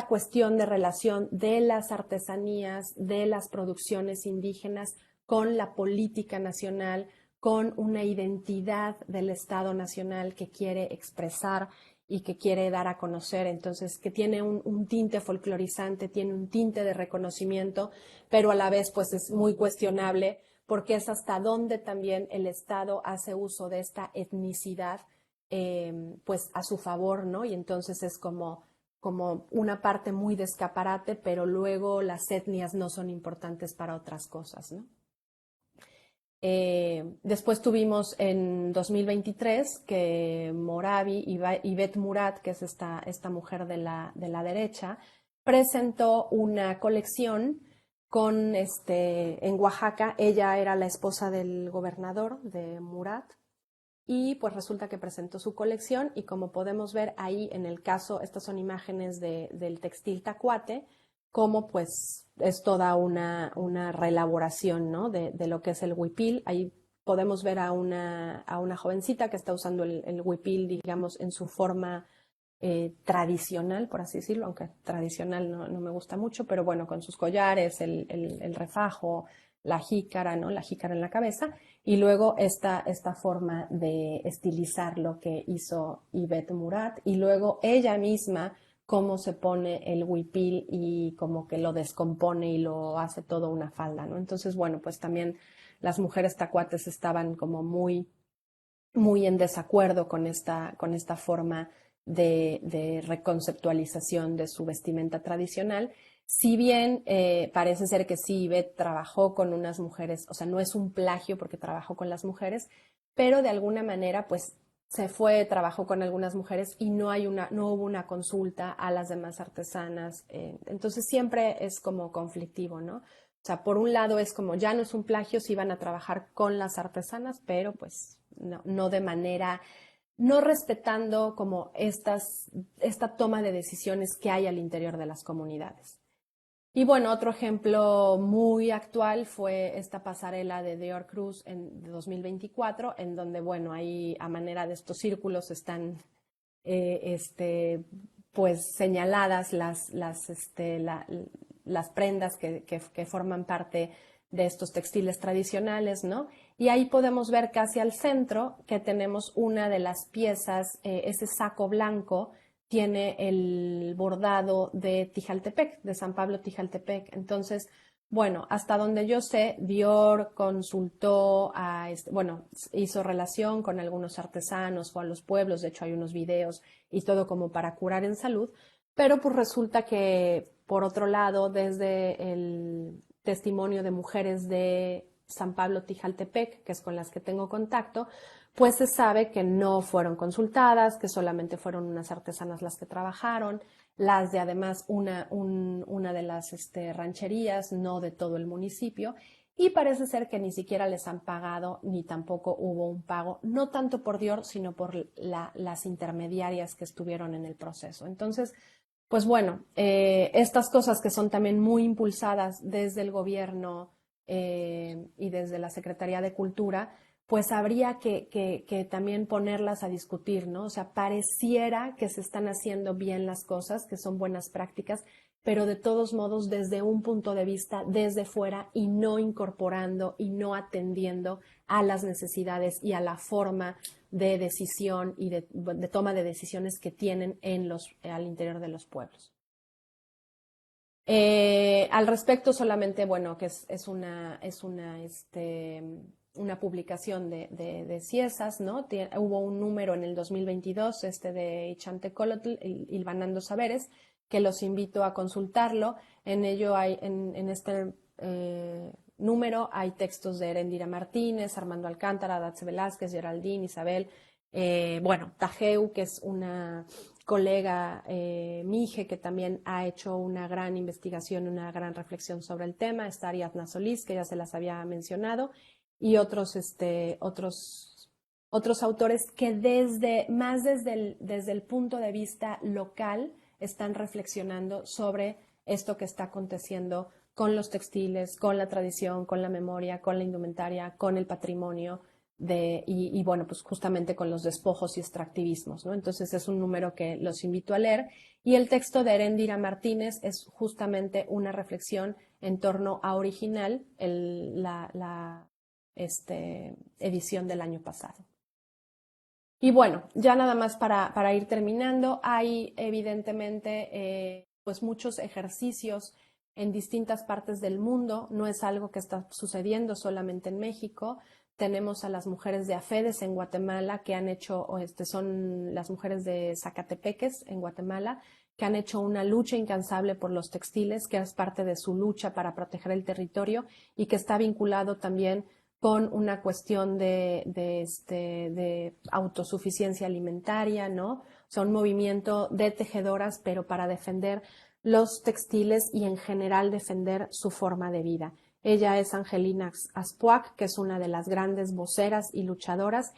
cuestión de relación de las artesanías, de las producciones indígenas con la política nacional, con una identidad del Estado nacional que quiere expresar y que quiere dar a conocer, entonces que tiene un tinte folclorizante, tiene un tinte de reconocimiento, pero a la vez pues es muy cuestionable porque es hasta dónde también el Estado hace uso de esta etnicidad pues a su favor, ¿no? Y entonces es como una parte muy de escaparate, pero luego las etnias no son importantes para otras cosas, ¿no? Después tuvimos en 2023 que Moravi, Yvette Murat, que es esta mujer de la derecha, presentó una colección con en Oaxaca. Ella era la esposa del gobernador de Murat y pues resulta que presentó su colección y como podemos ver ahí en el caso, estas son imágenes del textil tacuate, como pues es toda una reelaboración, ¿no? de lo que es el huipil. Ahí podemos ver a una jovencita que está usando el huipil, digamos, en su forma tradicional, por así decirlo, aunque tradicional no me gusta mucho, pero bueno, con sus collares, el refajo, la jícara, ¿no? La jícara en la cabeza, y luego esta forma de estilizar lo que hizo Yvette Murat, y luego ella misma cómo se pone el huipil y como que lo descompone y lo hace todo una falda, ¿no? Entonces, bueno, pues también las mujeres tacuates estaban como muy en desacuerdo con esta forma de reconceptualización de su vestimenta tradicional. Si bien parece ser que sí, Yvette trabajó con unas mujeres, o sea, no es un plagio porque trabajó con las mujeres, pero de alguna manera, pues se fue, trabajó con algunas mujeres y no hubo una consulta a las demás artesanas. Entonces siempre es como conflictivo, ¿no? O sea, por un lado es como ya no es un plagio si van a trabajar con las artesanas, pero pues no de manera, no respetando como esta toma de decisiones que hay al interior de las comunidades. Y bueno, otro ejemplo muy actual fue esta pasarela de Dior Cruz en 2024, en donde, bueno, ahí a manera de estos círculos están pues señaladas las prendas que forman parte de estos textiles tradicionales, ¿no? Y ahí podemos ver casi al centro que tenemos una de las piezas, ese saco blanco tiene el bordado de Tijaltepec, de San Pablo Tijaltepec. Entonces, bueno, hasta donde yo sé, Dior consultó bueno, hizo relación con algunos artesanos, fue a los pueblos, de hecho hay unos videos y todo como para curar en salud, pero pues resulta que, por otro lado, desde el testimonio de mujeres de San Pablo Tijaltepec, que es con las que tengo contacto, pues se sabe que no fueron consultadas, que solamente fueron unas artesanas las que trabajaron, las de además una de las rancherías, no de todo el municipio, y parece ser que ni siquiera les han pagado ni tampoco hubo un pago, no tanto por Dior, sino por las intermediarias que estuvieron en el proceso. Entonces, pues bueno, estas cosas que son también muy impulsadas desde el gobierno y desde la Secretaría de Cultura, pues habría que también ponerlas a discutir, ¿no? O sea, pareciera que se están haciendo bien las cosas, que son buenas prácticas, pero de todos modos desde un punto de vista desde fuera y no incorporando y no atendiendo a las necesidades y a la forma de decisión y de toma de decisiones que tienen al interior de los pueblos. Al respecto solamente, bueno, que es una publicación de Ciesas, ¿no? Hubo un número en el 2022, de Ichantecolotl, Hilvanando Saberes, que los invito a consultarlo. En ello hay, en este número hay textos de Erendira Martínez, Armando Alcántara, Datze Velázquez, Geraldine, Isabel, bueno, Tajeu, que es una colega Mije, que también ha hecho una gran investigación, una gran reflexión sobre el tema, está Ariadna Solís, que ya se las había mencionado, y otros autores que desde el punto de vista local están reflexionando sobre esto que está aconteciendo con los textiles, con la tradición, con la memoria, con la indumentaria, con el patrimonio, y bueno, pues justamente con los despojos y extractivismos, ¿no? Entonces es un número que los invito a leer, y el texto de Erendira Martínez es justamente una reflexión en torno a Original, la edición del año pasado. Y bueno, ya nada más para ir terminando, hay evidentemente pues muchos ejercicios en distintas partes del mundo, no es algo que está sucediendo solamente en México. Tenemos a las mujeres de AFEDES en Guatemala que han hecho, son las mujeres de Zacatepeques en Guatemala, que han hecho una lucha incansable por los textiles, que es parte de su lucha para proteger el territorio y que está vinculado también con una cuestión de autosuficiencia alimentaria, ¿no? O sea, un movimiento de tejedoras, pero para defender los textiles y en general defender su forma de vida. Ella es Angelina Aspuac, que es una de las grandes voceras y luchadoras,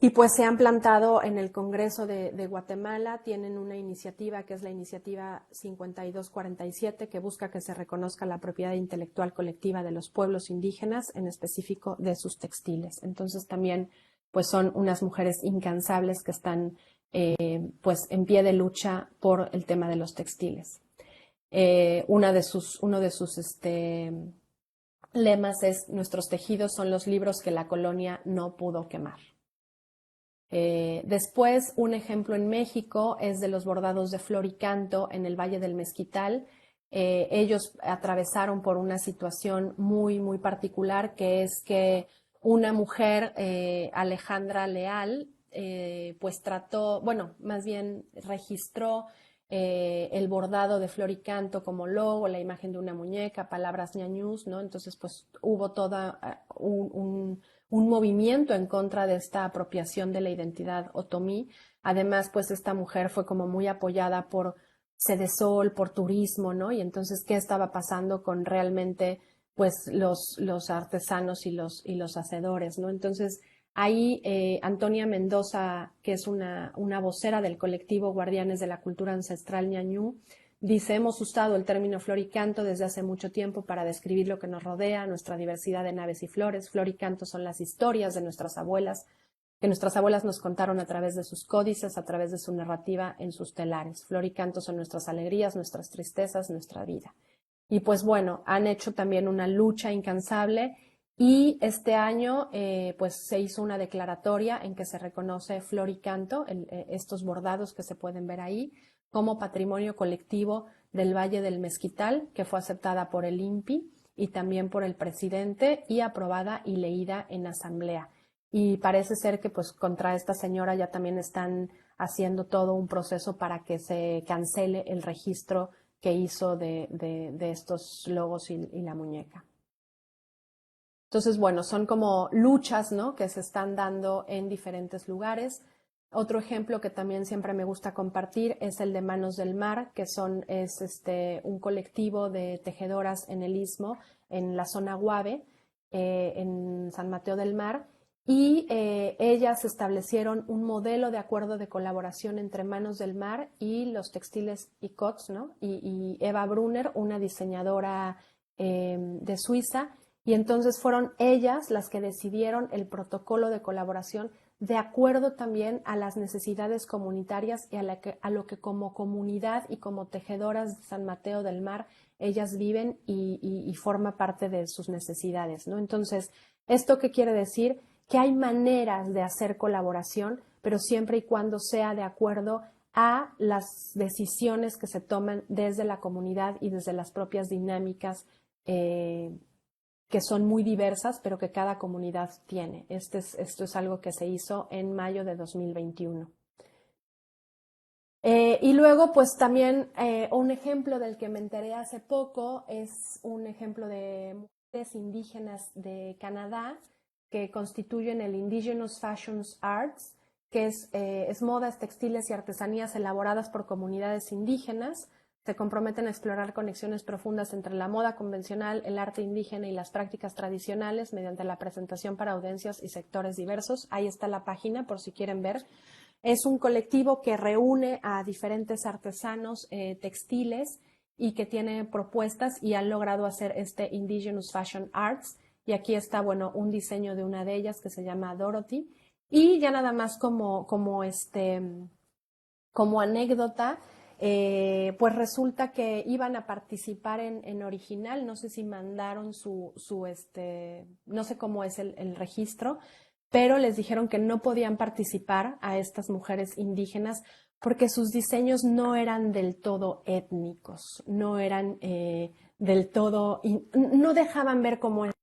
y pues se han plantado en el Congreso de Guatemala, tienen una iniciativa que es la iniciativa 5247, que busca que se reconozca la propiedad intelectual colectiva de los pueblos indígenas, en específico de sus textiles. Entonces también pues son unas mujeres incansables que están pues en pie de lucha por el tema de los textiles. Uno de sus lemas es: nuestros tejidos son los libros que la colonia no pudo quemar. Después, un ejemplo en México es de los bordados de Flor y Canto en el Valle del Mezquital. Ellos atravesaron por una situación muy, muy particular, que es que una mujer, Alejandra Leal, pues trató, bueno, más bien registró el bordado de Flor y Canto como logo, la imagen de una muñeca, palabras ñañús, ¿no? Entonces, pues hubo toda un movimiento en contra de esta apropiación de la identidad otomí. Además, pues esta mujer fue como muy apoyada por Sedesol, por turismo, ¿no? Y entonces, ¿qué estaba pasando con realmente pues los artesanos y los hacedores, ¿no? Entonces, ahí Antonia Mendoza, que es una vocera del colectivo Guardianes de la Cultura Ancestral ñañú, dice: hemos usado el término flor y canto desde hace mucho tiempo para describir lo que nos rodea, nuestra diversidad de naves y flores. Flor y canto son las historias de nuestras abuelas, que nuestras abuelas nos contaron a través de sus códices, a través de su narrativa en sus telares. Flor y canto son nuestras alegrías, nuestras tristezas, nuestra vida. Y pues bueno, han hecho también una lucha incansable, y este año pues se hizo una declaratoria en que se reconoce Flor y Canto, estos bordados que se pueden ver ahí, como patrimonio colectivo del Valle del Mezquital, que fue aceptada por el INPI y también por el presidente y aprobada y leída en asamblea. Y parece ser que pues contra esta señora ya también están haciendo todo un proceso para que se cancele el registro que hizo de estos logos y la muñeca. Entonces, bueno, son como luchas, ¿no?, que se están dando en diferentes lugares. Otro ejemplo que también siempre me gusta compartir es el de Manos del Mar, que es un colectivo de tejedoras en el Istmo, en la zona Guave, en San Mateo del Mar, y ellas establecieron un modelo de acuerdo de colaboración entre Manos del Mar y los textiles ICOTS, ¿no? Y Eva Brunner, una diseñadora de Suiza, y entonces fueron ellas las que decidieron el protocolo de colaboración de acuerdo también a las necesidades comunitarias y a lo que como comunidad y como tejedoras de San Mateo del Mar ellas viven y forma parte de sus necesidades, ¿no? Entonces, ¿esto qué quiere decir? Que hay maneras de hacer colaboración, pero siempre y cuando sea de acuerdo a las decisiones que se toman desde la comunidad y desde las propias dinámicas que son muy diversas, pero que cada comunidad tiene. Esto es algo que se hizo en mayo de 2021. Y luego, pues también un ejemplo del que me enteré hace poco es un ejemplo de mujeres indígenas de Canadá que constituyen el Indigenous Fashion Arts, que es modas, textiles y artesanías elaboradas por comunidades indígenas. Se comprometen a explorar conexiones profundas entre la moda convencional, el arte indígena y las prácticas tradicionales mediante la presentación para audiencias y sectores diversos. Ahí está la página por si quieren ver. Es un colectivo que reúne a diferentes artesanos textiles y que tiene propuestas y han logrado hacer este Indigenous Fashion Arts. Y aquí está, bueno, un diseño de una de ellas que se llama Dorothy. Y ya nada más como anécdota, pues resulta que iban a participar en Original, no sé si mandaron no sé cómo es el registro, pero les dijeron que no podían participar a estas mujeres indígenas porque sus diseños no eran del todo étnicos, no eran del todo, no dejaban ver cómo era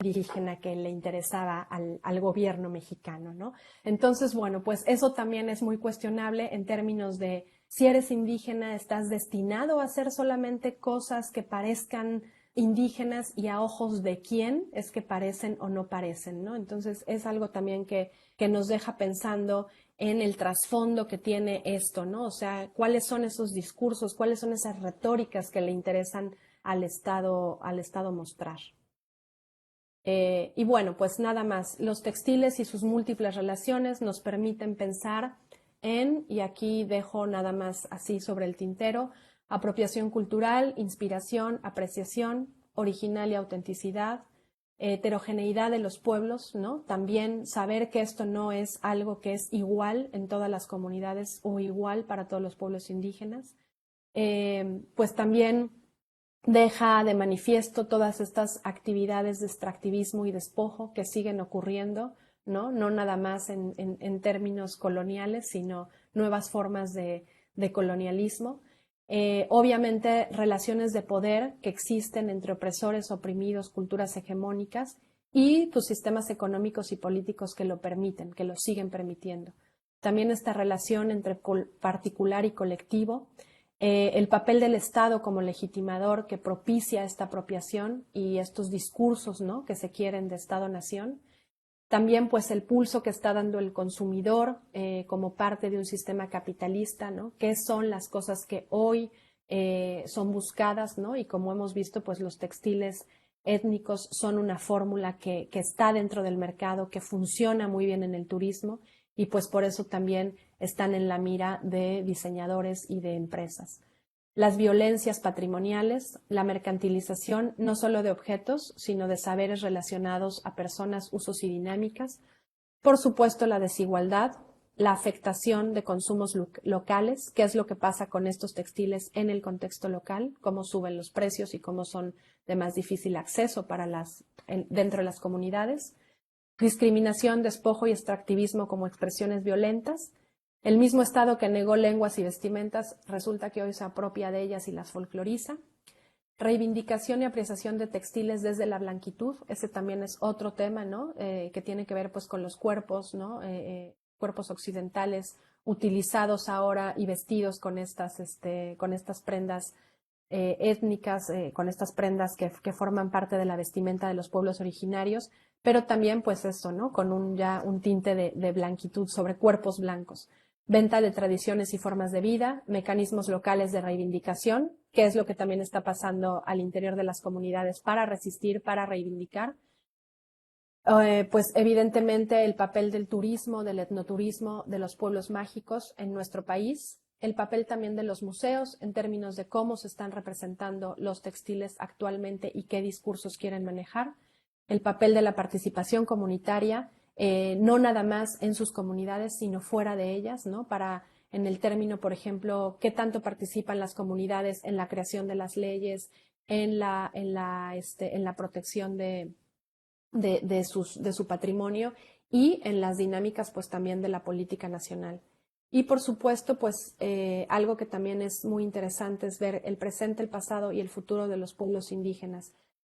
indígena que le interesaba al gobierno mexicano, ¿no? Entonces, bueno, pues eso también es muy cuestionable en términos de si eres indígena, estás destinado a hacer solamente cosas que parezcan indígenas y a ojos de quién es que parecen o no parecen, ¿no? Entonces es algo también que nos deja pensando en el trasfondo que tiene esto, ¿no? O sea, cuáles son esos discursos, cuáles son esas retóricas que le interesan al Estado mostrar. Y bueno, pues nada más, los textiles y sus múltiples relaciones nos permiten pensar en, y aquí dejo nada más así sobre el tintero, apropiación cultural, inspiración, apreciación, original y autenticidad, heterogeneidad de los pueblos, ¿no? También saber que esto no es algo que es igual en todas las comunidades o igual para todos los pueblos indígenas. Pues también deja de manifiesto todas estas actividades de extractivismo y despojo que siguen ocurriendo, ¿no? No nada más en términos coloniales, sino nuevas formas de colonialismo. Obviamente, relaciones de poder que existen entre opresores, oprimidos, culturas hegemónicas y tus sistemas económicos y políticos que lo permiten, que lo siguen permitiendo. También esta relación entre particular y colectivo, el papel del Estado como legitimador que propicia esta apropiación y estos discursos, ¿no?, que se quieren de Estado-nación. También pues el pulso que está dando el consumidor como parte de un sistema capitalista, ¿no? ¿Qué son las cosas que hoy son buscadas, ¿no? Y como hemos visto, pues los textiles étnicos son una fórmula que está dentro del mercado, que funciona muy bien en el turismo y pues por eso también están en la mira de diseñadores y de empresas. Las violencias patrimoniales, la mercantilización no solo de objetos, sino de saberes relacionados a personas, usos y dinámicas. Por supuesto, la desigualdad, la afectación de consumos locales, qué es lo que pasa con estos textiles en el contexto local, cómo suben los precios y cómo son de más difícil acceso para dentro de las comunidades. Discriminación, despojo y extractivismo como expresiones violentas. El mismo Estado que negó lenguas y vestimentas resulta que hoy se apropia de ellas y las folcloriza. Reivindicación y apreciación de textiles desde la blanquitud, ese también es otro tema, ¿no? Que tiene que ver pues con los cuerpos, ¿no? Cuerpos occidentales utilizados ahora y vestidos con estas prendas étnicas, con estas prendas que forman parte de la vestimenta de los pueblos originarios, pero también pues esto, ¿no? Con ya un tinte de blanquitud sobre cuerpos blancos. Venta de tradiciones y formas de vida, mecanismos locales de reivindicación, que es lo que también está pasando al interior de las comunidades para resistir, para reivindicar. Pues evidentemente el papel del turismo, del etnoturismo, de los pueblos mágicos en nuestro país, el papel también de los museos en términos de cómo se están representando los textiles actualmente y qué discursos quieren manejar, el papel de la participación comunitaria, no nada más en sus comunidades, sino fuera de ellas, ¿no? En el término, por ejemplo, qué tanto participan las comunidades en la creación de las leyes, en la protección de su patrimonio y en las dinámicas, pues también de la política nacional. Y por supuesto, pues algo que también es muy interesante es ver el presente, el pasado y el futuro de los pueblos indígenas.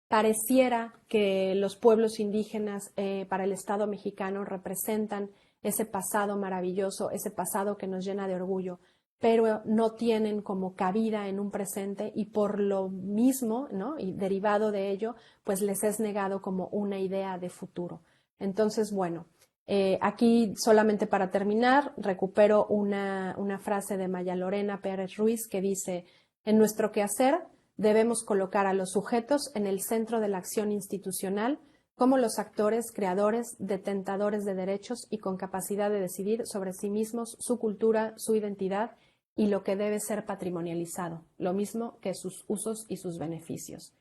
Pareciera que los pueblos indígenas para el Estado mexicano representan ese pasado maravilloso, ese pasado que nos llena de orgullo, pero no tienen como cabida en un presente y por lo mismo, ¿no? Y derivado de ello, pues les es negado como una idea de futuro. Entonces, bueno, aquí solamente para terminar, recupero una frase de Maya Lorena Pérez Ruiz que dice: en nuestro quehacer debemos colocar a los sujetos en el centro de la acción institucional como los actores, creadores, detentadores de derechos y con capacidad de decidir sobre sí mismos, su cultura, su identidad y lo que debe ser patrimonializado, lo mismo que sus usos y sus beneficios.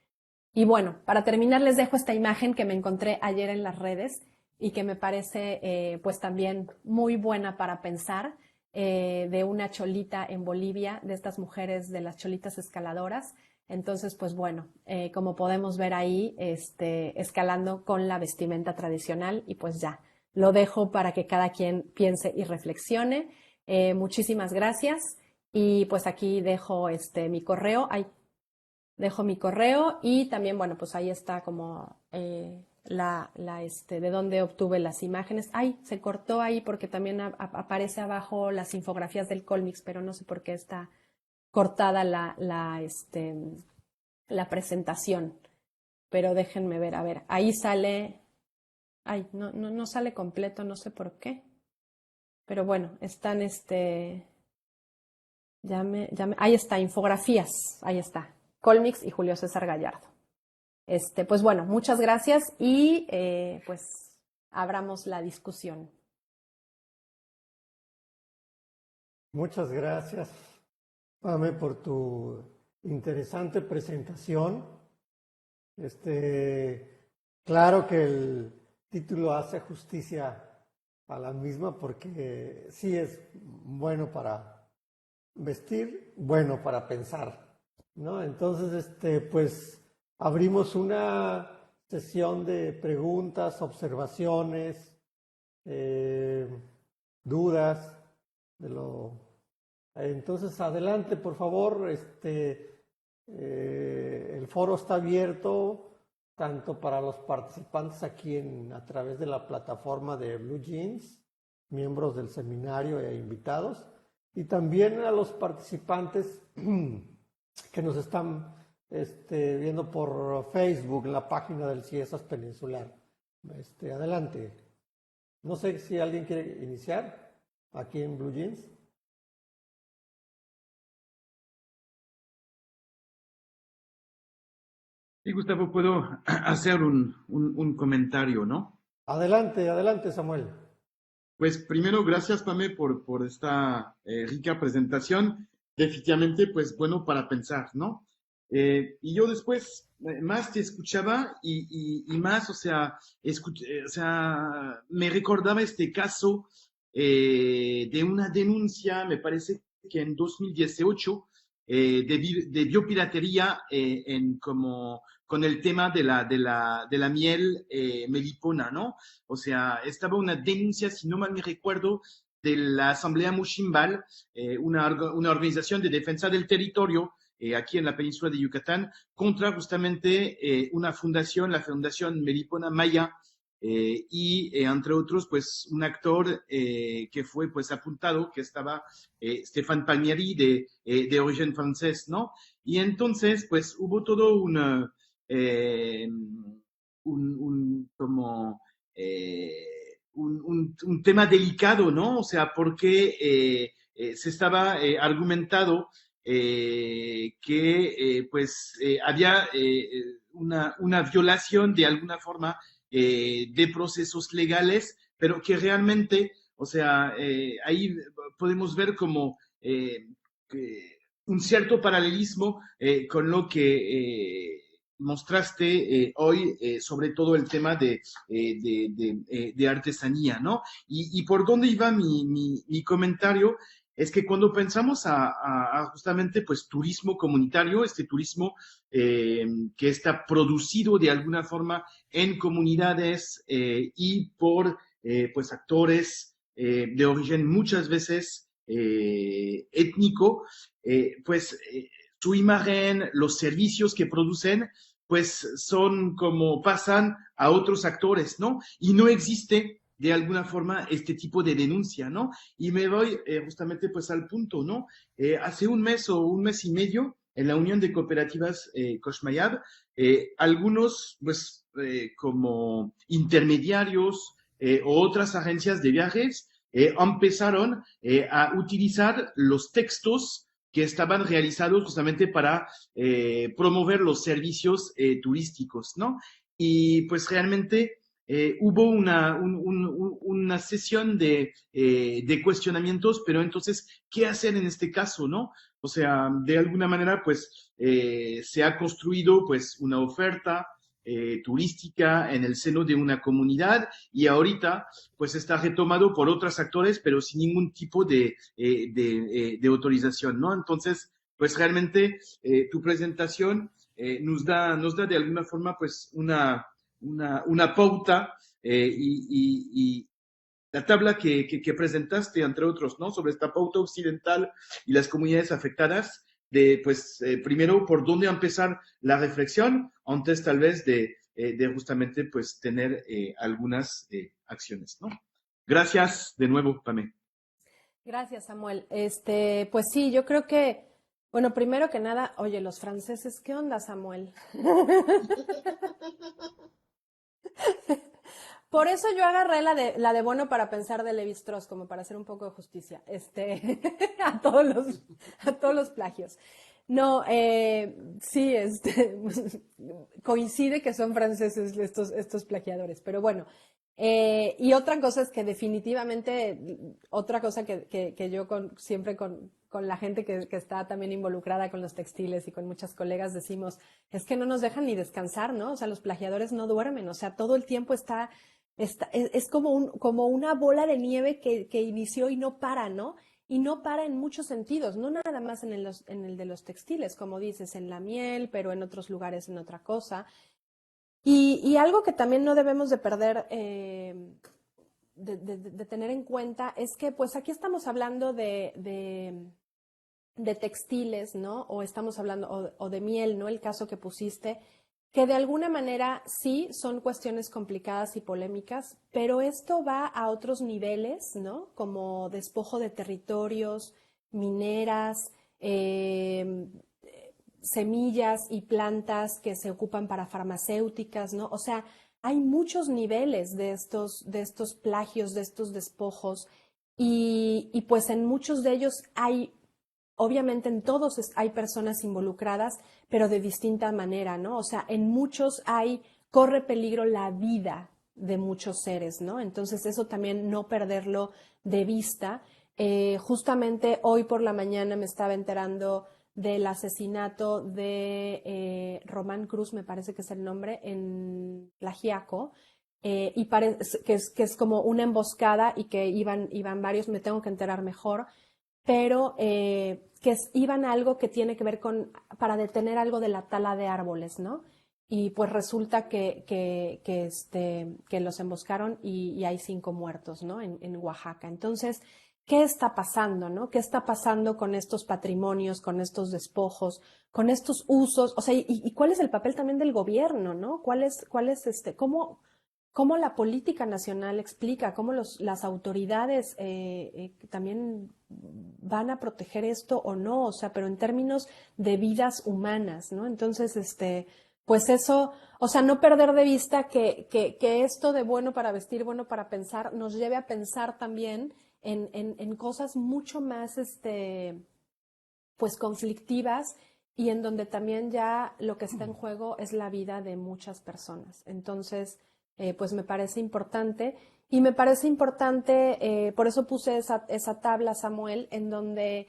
Y bueno, para terminar les dejo esta imagen que me encontré ayer en las redes y que me parece pues también muy buena para pensar. de una cholita en Bolivia, de estas mujeres de las cholitas escaladoras. Entonces, pues bueno, como podemos ver ahí, escalando con la vestimenta tradicional y pues ya, lo dejo para que cada quien piense y reflexione. Muchísimas gracias y pues aquí dejo mi correo. Dejo mi correo y también, bueno, pues ahí está como de dónde obtuve las imágenes. Ay, se cortó ahí porque también aparece abajo las infografías del Colmix, pero no sé por qué está cortada la presentación. Pero déjenme ver, a ver, ahí sale, ay, no sale completo, no sé por qué. Pero bueno, están ahí está, infografías, ahí está, Colmix y Julio César Gallardo. Pues bueno, muchas gracias y pues abramos la discusión. Muchas gracias, Pame, por tu interesante presentación. Claro que el título hace justicia a la misma porque sí es bueno para vestir, bueno para pensar, ¿no? Entonces, pues abrimos una sesión de preguntas, observaciones, dudas de lo. Entonces, adelante, por favor. El foro está abierto tanto para los participantes aquí a través de la plataforma de Blue Jeans, miembros del seminario e invitados, y también a los participantes que nos están viendo por Facebook, en la página del CIESAS Peninsular. Adelante. No sé si alguien quiere iniciar aquí en Blue Jeans. Sí, Gustavo, puedo hacer un comentario, ¿no? Adelante, adelante, Samuel. Pues primero, gracias, Pame, por esta rica presentación. Definitivamente, pues bueno para pensar, ¿no? Y yo después más te escuchaba y más, o sea, me recordaba este caso de una denuncia, me parece que en 2018, de biopiratería con el tema de la miel melipona, ¿no? O sea, estaba una denuncia, si no mal me recuerdo, de la Asamblea Mushimbal, una organización de defensa del territorio aquí en la península de Yucatán, contra justamente una fundación, la Fundación Melipona Maya, y entre otros, pues un actor que fue pues apuntado, que estaba Stéphane Palmieri, de origen francés, ¿no? Y entonces, pues hubo todo como un tema delicado, ¿no? O sea, porque se estaba argumentado que pues había una violación de alguna forma de procesos legales, pero que realmente, o sea, ahí podemos ver como un cierto paralelismo con lo que mostraste hoy, sobre todo el tema de artesanía, ¿no? Y por dónde iba mi comentario es que cuando pensamos a justamente pues turismo comunitario, este turismo que está producido de alguna forma en comunidades y por pues actores de origen muchas veces étnico, pues su imagen, los servicios que producen, pues son como pasan a otros actores, ¿no? Y no existe de alguna forma este tipo de denuncia, ¿no? Y me voy justamente pues al punto, ¿no? Hace un mes o un mes y medio, en la Unión de Cooperativas Coshmayab, algunos pues como intermediarios o otras agencias de viajes empezaron a utilizar los textos que estaban realizados justamente para promover los servicios turísticos, ¿no? Y pues realmente hubo una sesión de cuestionamientos, pero entonces, ¿qué hacer en este caso, no? O sea, de alguna manera, pues, se ha construido, pues, una oferta turística en el seno de una comunidad y ahorita pues está retomado por otros actores, pero sin ningún tipo de autorización, ¿no? Entonces, pues realmente tu presentación nos da de alguna forma pues una pauta y la tabla que presentaste, entre otros, ¿no? Sobre esta pauta occidental y las comunidades afectadas, de, pues, primero, por dónde empezar la reflexión, antes tal vez de justamente, pues, tener algunas acciones, ¿no? Gracias de nuevo, Pamé. Gracias, Samuel. Pues sí, yo creo que, bueno, primero que nada, oye, los franceses, ¿qué onda, Samuel? Por eso yo agarré la de Bueno para pensar de Levi Strauss, como para hacer un poco de justicia, a a todos los plagios. No, sí, coincide que son franceses estos plagiadores, pero bueno. Y otra cosa es que definitivamente, otra cosa que yo siempre con la gente que está también involucrada con los textiles y con muchas colegas decimos, es que no nos dejan ni descansar, ¿no? O sea, los plagiadores no duermen, o sea, todo el tiempo es como una bola de nieve que inició y no para, ¿no? Y no para en muchos sentidos, no nada más en el de los textiles, como dices, en la miel, pero en otros lugares en otra cosa. Y algo que también no debemos de perder, de tener en cuenta, es que pues aquí estamos hablando de textiles, ¿no? O estamos hablando, o de miel, ¿no? El caso que pusiste, que de alguna manera sí son cuestiones complicadas y polémicas, pero esto va a otros niveles, ¿no? Como despojo de territorios, mineras, semillas y plantas que se ocupan para farmacéuticas, ¿no? O sea, hay muchos niveles de estos plagios, de estos despojos, y pues en muchos de ellos hay, obviamente en todos hay personas involucradas, pero de distinta manera, ¿no? O sea, en muchos corre peligro la vida de muchos seres, ¿no? Entonces eso también no perderlo de vista. Justamente hoy por la mañana me estaba enterando del asesinato de Román Cruz, me parece que es el nombre, en Tlaxiaco, y parece que es como una emboscada y que iban varios, me tengo que enterar mejor, pero iban a algo que tiene que ver para detener algo de la tala de árboles, ¿no? Y pues resulta que los emboscaron y hay 5 muertos, ¿no? En Oaxaca. Entonces, ¿qué está pasando, no? ¿Qué está pasando con estos patrimonios, con estos despojos, con estos usos? O sea, y cuál es el papel también del gobierno, ¿no? ¿Cómo la política nacional explica, cómo las autoridades también van a proteger esto o no? O sea, pero en términos de vidas humanas, ¿no? Entonces, pues eso, o sea, no perder de vista que esto de bueno para vestir, bueno para pensar, nos lleve a pensar también en cosas mucho más, pues conflictivas, y en donde también ya lo que está en juego es la vida de muchas personas. Entonces, pues me parece importante, y me parece importante, por eso puse esa tabla, Samuel, en donde,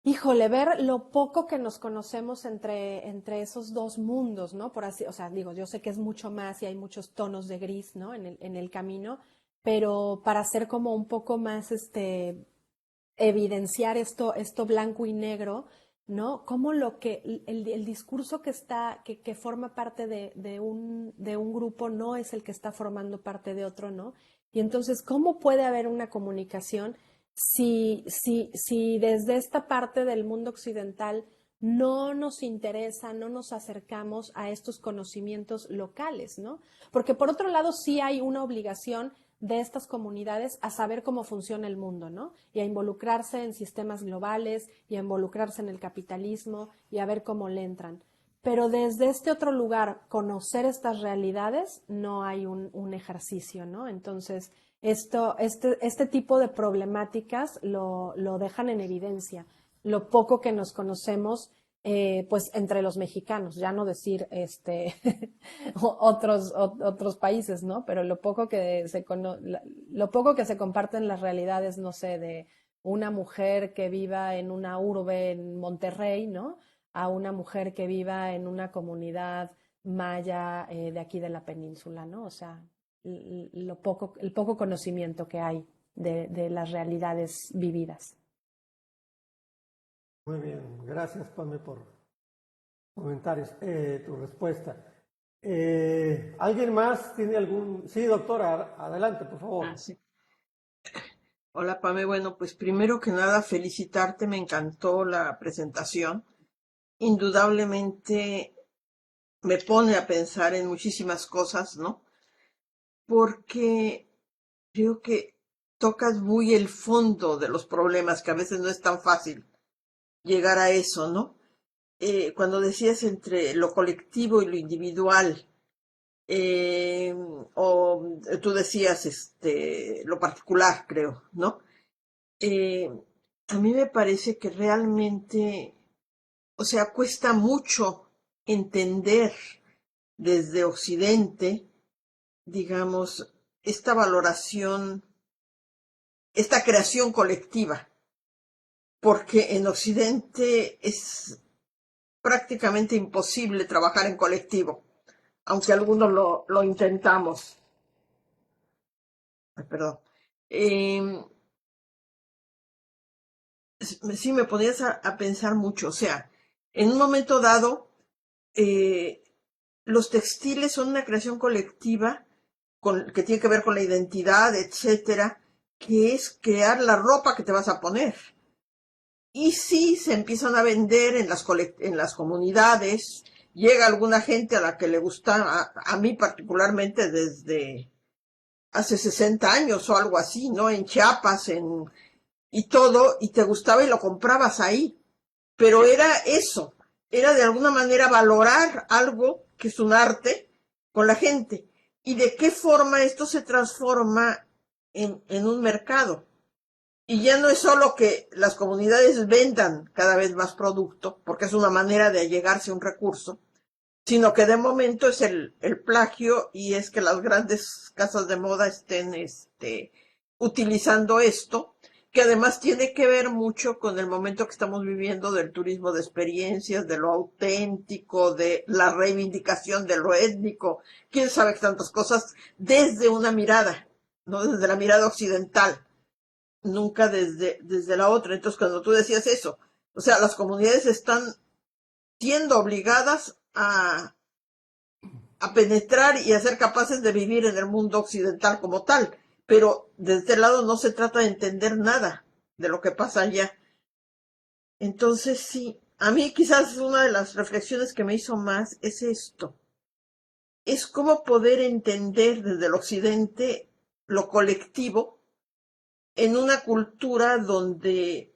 híjole, ver lo poco que nos conocemos entre esos dos mundos, ¿no? Por así, o sea, digo, yo sé que es mucho más y hay muchos tonos de gris, ¿no? En el camino, pero para hacer como un poco más, evidenciar esto blanco y negro, ¿no? Cómo el discurso que forma parte de un grupo no es el que está formando parte de otro, ¿no? Y entonces, ¿cómo puede haber una comunicación si desde esta parte del mundo occidental no nos interesa, no nos acercamos a estos conocimientos locales, ¿no? Porque por otro lado sí hay una obligación de estas comunidades a saber cómo funciona el mundo, ¿no? Y a involucrarse en sistemas globales y a involucrarse en el capitalismo y a ver cómo le entran. Pero desde este otro lugar, conocer estas realidades, no hay un ejercicio, ¿no? Entonces, este tipo de problemáticas lo dejan en evidencia. Lo poco que nos conocemos, pues entre los mexicanos, ya no decir otros países, ¿no? Pero lo poco que se comparten las realidades, no sé, de una mujer que viva en una urbe en Monterrey, ¿no? A una mujer que viva en una comunidad maya de aquí de la península, ¿no? O sea, el poco conocimiento que hay de las realidades vividas. Muy bien, gracias, Pame, por comentarios, tu respuesta. ¿Alguien más tiene algún...? Sí, doctora, adelante, por favor. Sí. Hola, Pame. Bueno, pues primero que nada, felicitarte, me encantó la presentación. Indudablemente me pone a pensar en muchísimas cosas, ¿no? Porque creo que tocas muy el fondo de los problemas, que a veces no es tan fácil llegar a eso, ¿no? Cuando decías entre lo colectivo y lo individual, o tú decías lo particular, creo, ¿no? A mí me parece que realmente, o sea, cuesta mucho entender desde Occidente, digamos, esta valoración, esta creación colectiva, porque en Occidente es prácticamente imposible trabajar en colectivo, aunque algunos lo intentamos. Ay, perdón. Sí me ponías a pensar mucho, o sea, en un momento dado, los textiles son una creación colectiva que tiene que ver con la identidad, etcétera, que es crear la ropa que te vas a poner. Y sí, se empiezan a vender en las comunidades, llega alguna gente a la que le gusta, a mí particularmente desde hace 60 años o algo así, ¿no? En Chiapas, y todo, y te gustaba y lo comprabas ahí. Pero era eso, era de alguna manera valorar algo que es un arte con la gente. Y de qué forma esto se transforma en un mercado. Y ya no es solo que las comunidades vendan cada vez más producto, porque es una manera de allegarse a un recurso, sino que de momento es el plagio y es que las grandes casas de moda estén utilizando esto, que además tiene que ver mucho con el momento que estamos viviendo del turismo de experiencias, de lo auténtico, de la reivindicación de lo étnico, quién sabe tantas cosas, desde una mirada, no desde la mirada occidental, nunca desde la otra. Entonces, cuando tú decías eso, o sea, las comunidades están siendo obligadas a penetrar y a ser capaces de vivir en el mundo occidental como tal. Pero de este lado no se trata de entender nada de lo que pasa allá. Entonces sí, a mí quizás una de las reflexiones que me hizo más es esto. Es cómo poder entender desde el occidente lo colectivo en una cultura donde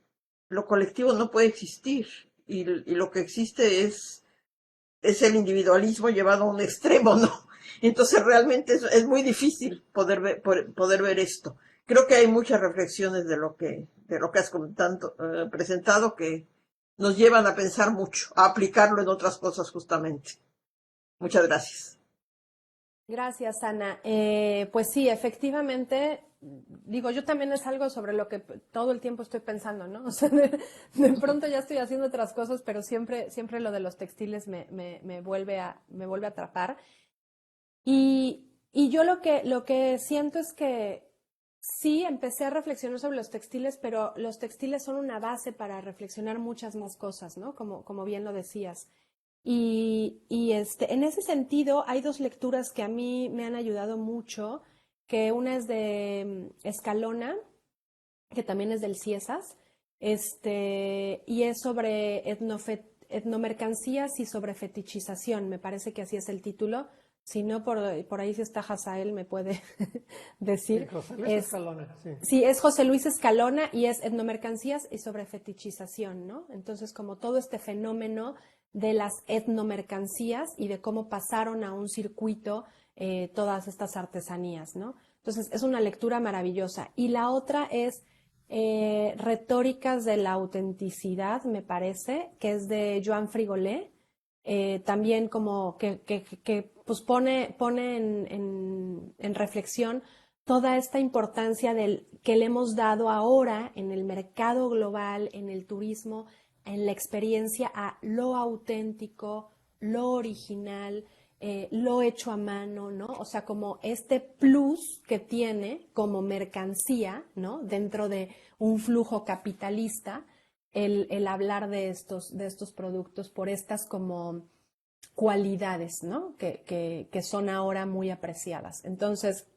lo colectivo no puede existir y lo que existe es el individualismo llevado a un extremo, ¿no? Entonces realmente es muy difícil poder ver esto. Creo que hay muchas reflexiones de lo que has presentado que nos llevan a pensar mucho, a aplicarlo en otras cosas justamente. Muchas gracias. Gracias, Ana. Pues sí, efectivamente, digo, yo también es algo sobre lo que todo el tiempo estoy pensando, ¿no? O sea, de pronto ya estoy haciendo otras cosas, pero siempre lo de los textiles me vuelve a atrapar. Y yo lo que siento es que sí, empecé a reflexionar sobre los textiles, pero los textiles son una base para reflexionar muchas más cosas, ¿no? Como bien lo decías. En ese sentido, hay dos lecturas que a mí me han ayudado mucho, que una es de Escalona, que también es del CIESAS, y es sobre etnomercancías y sobre fetichización, me parece que así es el título. Si no, por ahí si está Hazael me puede decir. Sí, José Luis Escalona, sí. Sí, es José Luis Escalona y es etnomercancías y sobre fetichización, ¿no? Entonces, como todo este fenómeno de las etnomercancías y de cómo pasaron a un circuito todas estas artesanías, ¿no? Entonces, es una lectura maravillosa. Y la otra es Retóricas de la autenticidad, me parece, que es de Joan Frigolet. También como que pues pone en reflexión toda esta importancia que le hemos dado ahora en el mercado global, en el turismo, en la experiencia a lo auténtico, lo original, lo hecho a mano, ¿no? O sea, como este plus que tiene como mercancía, ¿no? Dentro de un flujo capitalista, el hablar de estos productos por estas como cualidades, ¿no? Que son ahora muy apreciadas. Entonces,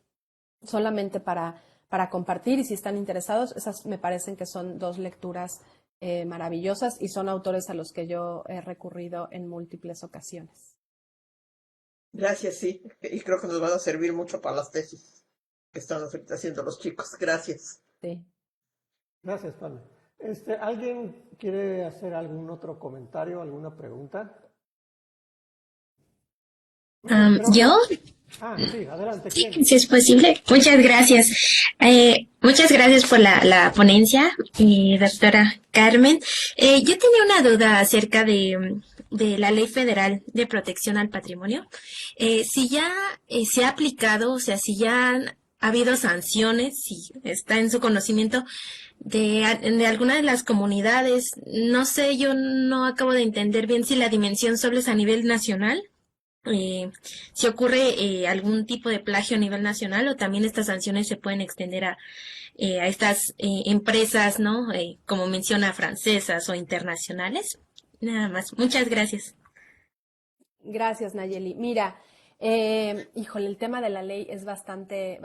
solamente para compartir, y si están interesados, esas me parecen que son dos lecturas maravillosas y son autores a los que yo he recurrido en múltiples ocasiones. Gracias, sí. Y creo que nos van a servir mucho para las tesis que están ahorita haciendo los chicos. Gracias. Sí. Gracias, Pablo. ¿Alguien quiere hacer algún otro comentario, alguna pregunta? ¿Yo? Sí, adelante. ¿Quién? Si es posible. Muchas gracias. Muchas gracias por la ponencia, doctora Carmen. Yo tenía una duda acerca de la Ley Federal de Protección al Patrimonio. Si ya se ha aplicado, o sea, si ya han habido sanciones, si está en su conocimiento de alguna de las comunidades. No sé, yo no acabo de entender bien si la dimensión solo es a nivel nacional. Si ocurre algún tipo de plagio a nivel nacional, o también estas sanciones se pueden extender a estas empresas, ¿no? Como menciona, francesas o internacionales. Nada más. Muchas gracias. Gracias, Nayeli. Mira, híjole, el tema de la ley es bastante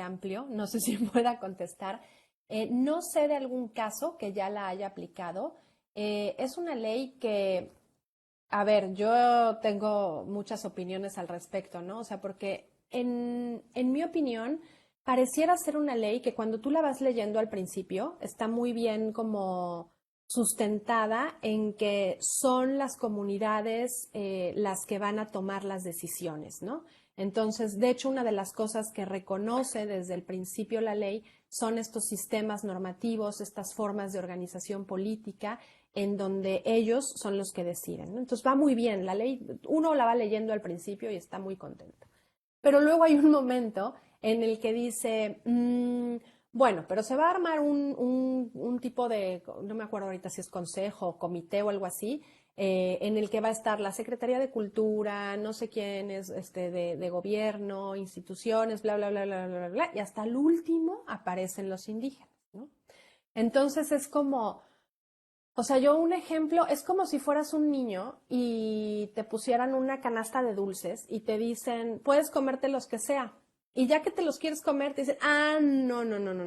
amplio. No sé si pueda contestar. No sé de algún caso que ya la haya aplicado. Es una ley que, a ver, yo tengo muchas opiniones al respecto, ¿no? O sea, porque en mi opinión, pareciera ser una ley que cuando tú la vas leyendo al principio, está muy bien como sustentada en que son las comunidades las que van a tomar las decisiones, ¿no? Entonces, de hecho, una de las cosas que reconoce desde el principio la ley son estos sistemas normativos, estas formas de organización política en donde ellos son los que deciden, ¿no? Entonces va muy bien, la ley, uno la va leyendo al principio y está muy contento. Pero luego hay un momento en el que dice, bueno, pero se va a armar un tipo de, no me acuerdo ahorita si es consejo, comité o algo así, en el que va a estar la Secretaría de Cultura, no sé quién es, de gobierno, instituciones, bla, bla, bla, bla, bla, bla, y hasta el último aparecen los indígenas, ¿no? Entonces es como, o sea, yo un ejemplo, es como si fueras un niño y te pusieran una canasta de dulces y te dicen, puedes comerte los que sea. Y ya que te los quieres comer, te dicen, no,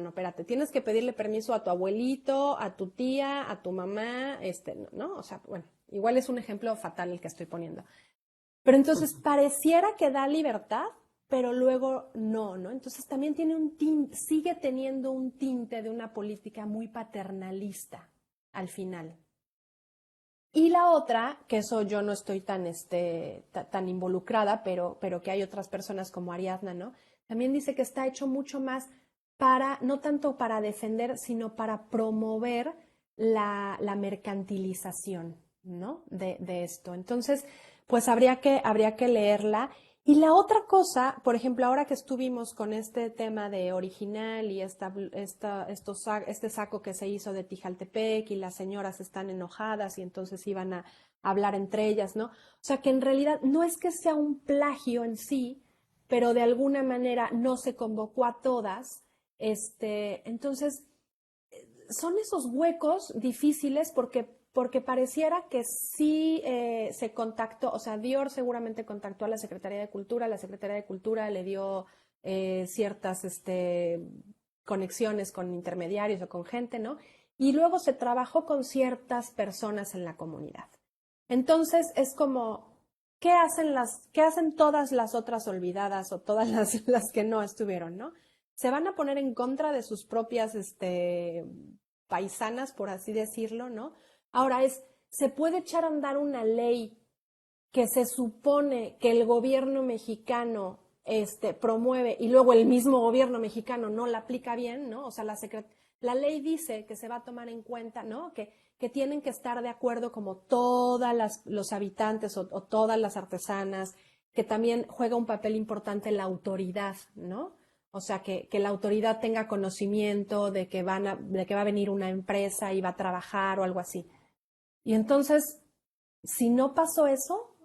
espérate, tienes que pedirle permiso a tu abuelito, a tu tía, a tu mamá, ¿no? O sea, bueno, igual es un ejemplo fatal el que estoy poniendo. Pero entonces pareciera que da libertad, pero luego no, ¿no? Entonces también tiene un tinte, sigue teniendo un tinte de una política muy paternalista al final. Y la otra, que eso yo no estoy tan involucrada, pero que hay otras personas como Ariadna, ¿no? También dice que está hecho mucho más para, no tanto para defender, sino para promover la mercantilización, ¿no? De esto. Entonces, pues habría que leerla. Y la otra cosa, por ejemplo, ahora que estuvimos con este tema de original y este saco que se hizo de Tijaltepec y las señoras están enojadas y entonces iban a hablar entre ellas, ¿no? O sea, que en realidad no es que sea un plagio en sí, pero de alguna manera no se convocó a todas. Entonces, son esos huecos difíciles porque pareciera que sí se contactó, o sea, Dior seguramente contactó a la Secretaría de Cultura, la Secretaría de Cultura le dio ciertas conexiones con intermediarios o con gente, ¿no? Y luego se trabajó con ciertas personas en la comunidad. Entonces es como, ¿qué hacen todas las otras olvidadas o todas las que no estuvieron, ¿no? Se van a poner en contra de sus propias paisanas, por así decirlo, ¿no? Ahora se puede echar a andar una ley que se supone que el gobierno mexicano promueve y luego el mismo gobierno mexicano no la aplica bien, ¿no? O sea, la ley dice que se va a tomar en cuenta, ¿no? Que tienen que estar de acuerdo como todas los habitantes o todas las artesanas, que también juega un papel importante la autoridad, ¿no? O sea, que la autoridad tenga conocimiento de que va a venir una empresa y va a trabajar o algo así. Y entonces, si no pasó eso,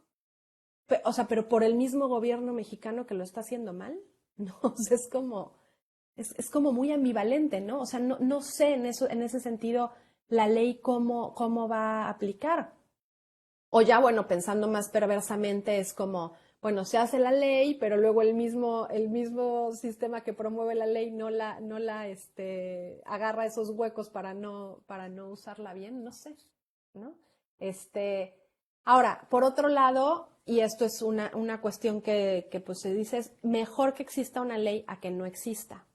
o sea, pero por el mismo gobierno mexicano que lo está haciendo mal, ¿no? O sea, es como muy ambivalente, ¿no? O sea, no sé en ese sentido la ley cómo va a aplicar. O ya, bueno, pensando más perversamente, es como, bueno, se hace la ley, pero luego el mismo sistema que promueve la ley no la agarra esos huecos para no usarla bien, no sé, ¿no? Ahora, por otro lado, y esto es una cuestión que pues se dice, es mejor que exista una ley a que no exista.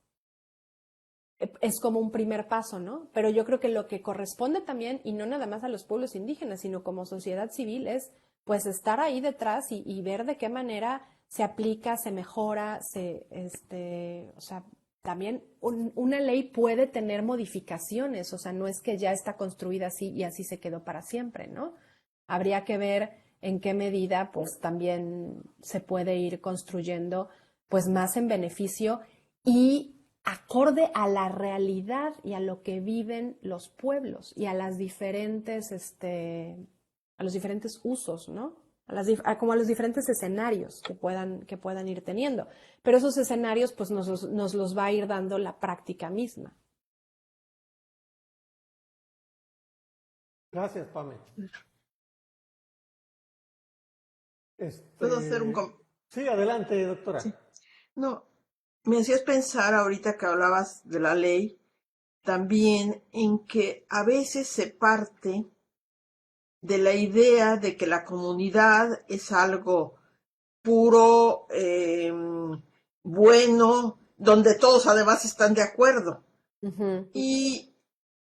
Es como un primer paso, ¿no? Pero yo creo que lo que corresponde también, y no nada más a los pueblos indígenas, sino como sociedad civil, es pues estar ahí detrás y ver de qué manera se aplica, se mejora, o sea, también una ley puede tener modificaciones, o sea, no es que ya está construida así y así se quedó para siempre, ¿no? Habría que ver en qué medida pues también se puede ir construyendo pues más en beneficio y acorde a la realidad y a lo que viven los pueblos y a las diferentes, a los diferentes usos, ¿no? Como a los diferentes escenarios que puedan ir teniendo. Pero esos escenarios, pues, nos los va a ir dando la práctica misma. Gracias, Pame. ¿Puedo hacer Sí, adelante, doctora. Sí. No, me hacías pensar ahorita que hablabas de la ley, también en que a veces se parte de la idea de que la comunidad es algo puro, bueno, donde todos además están de acuerdo. Uh-huh. Y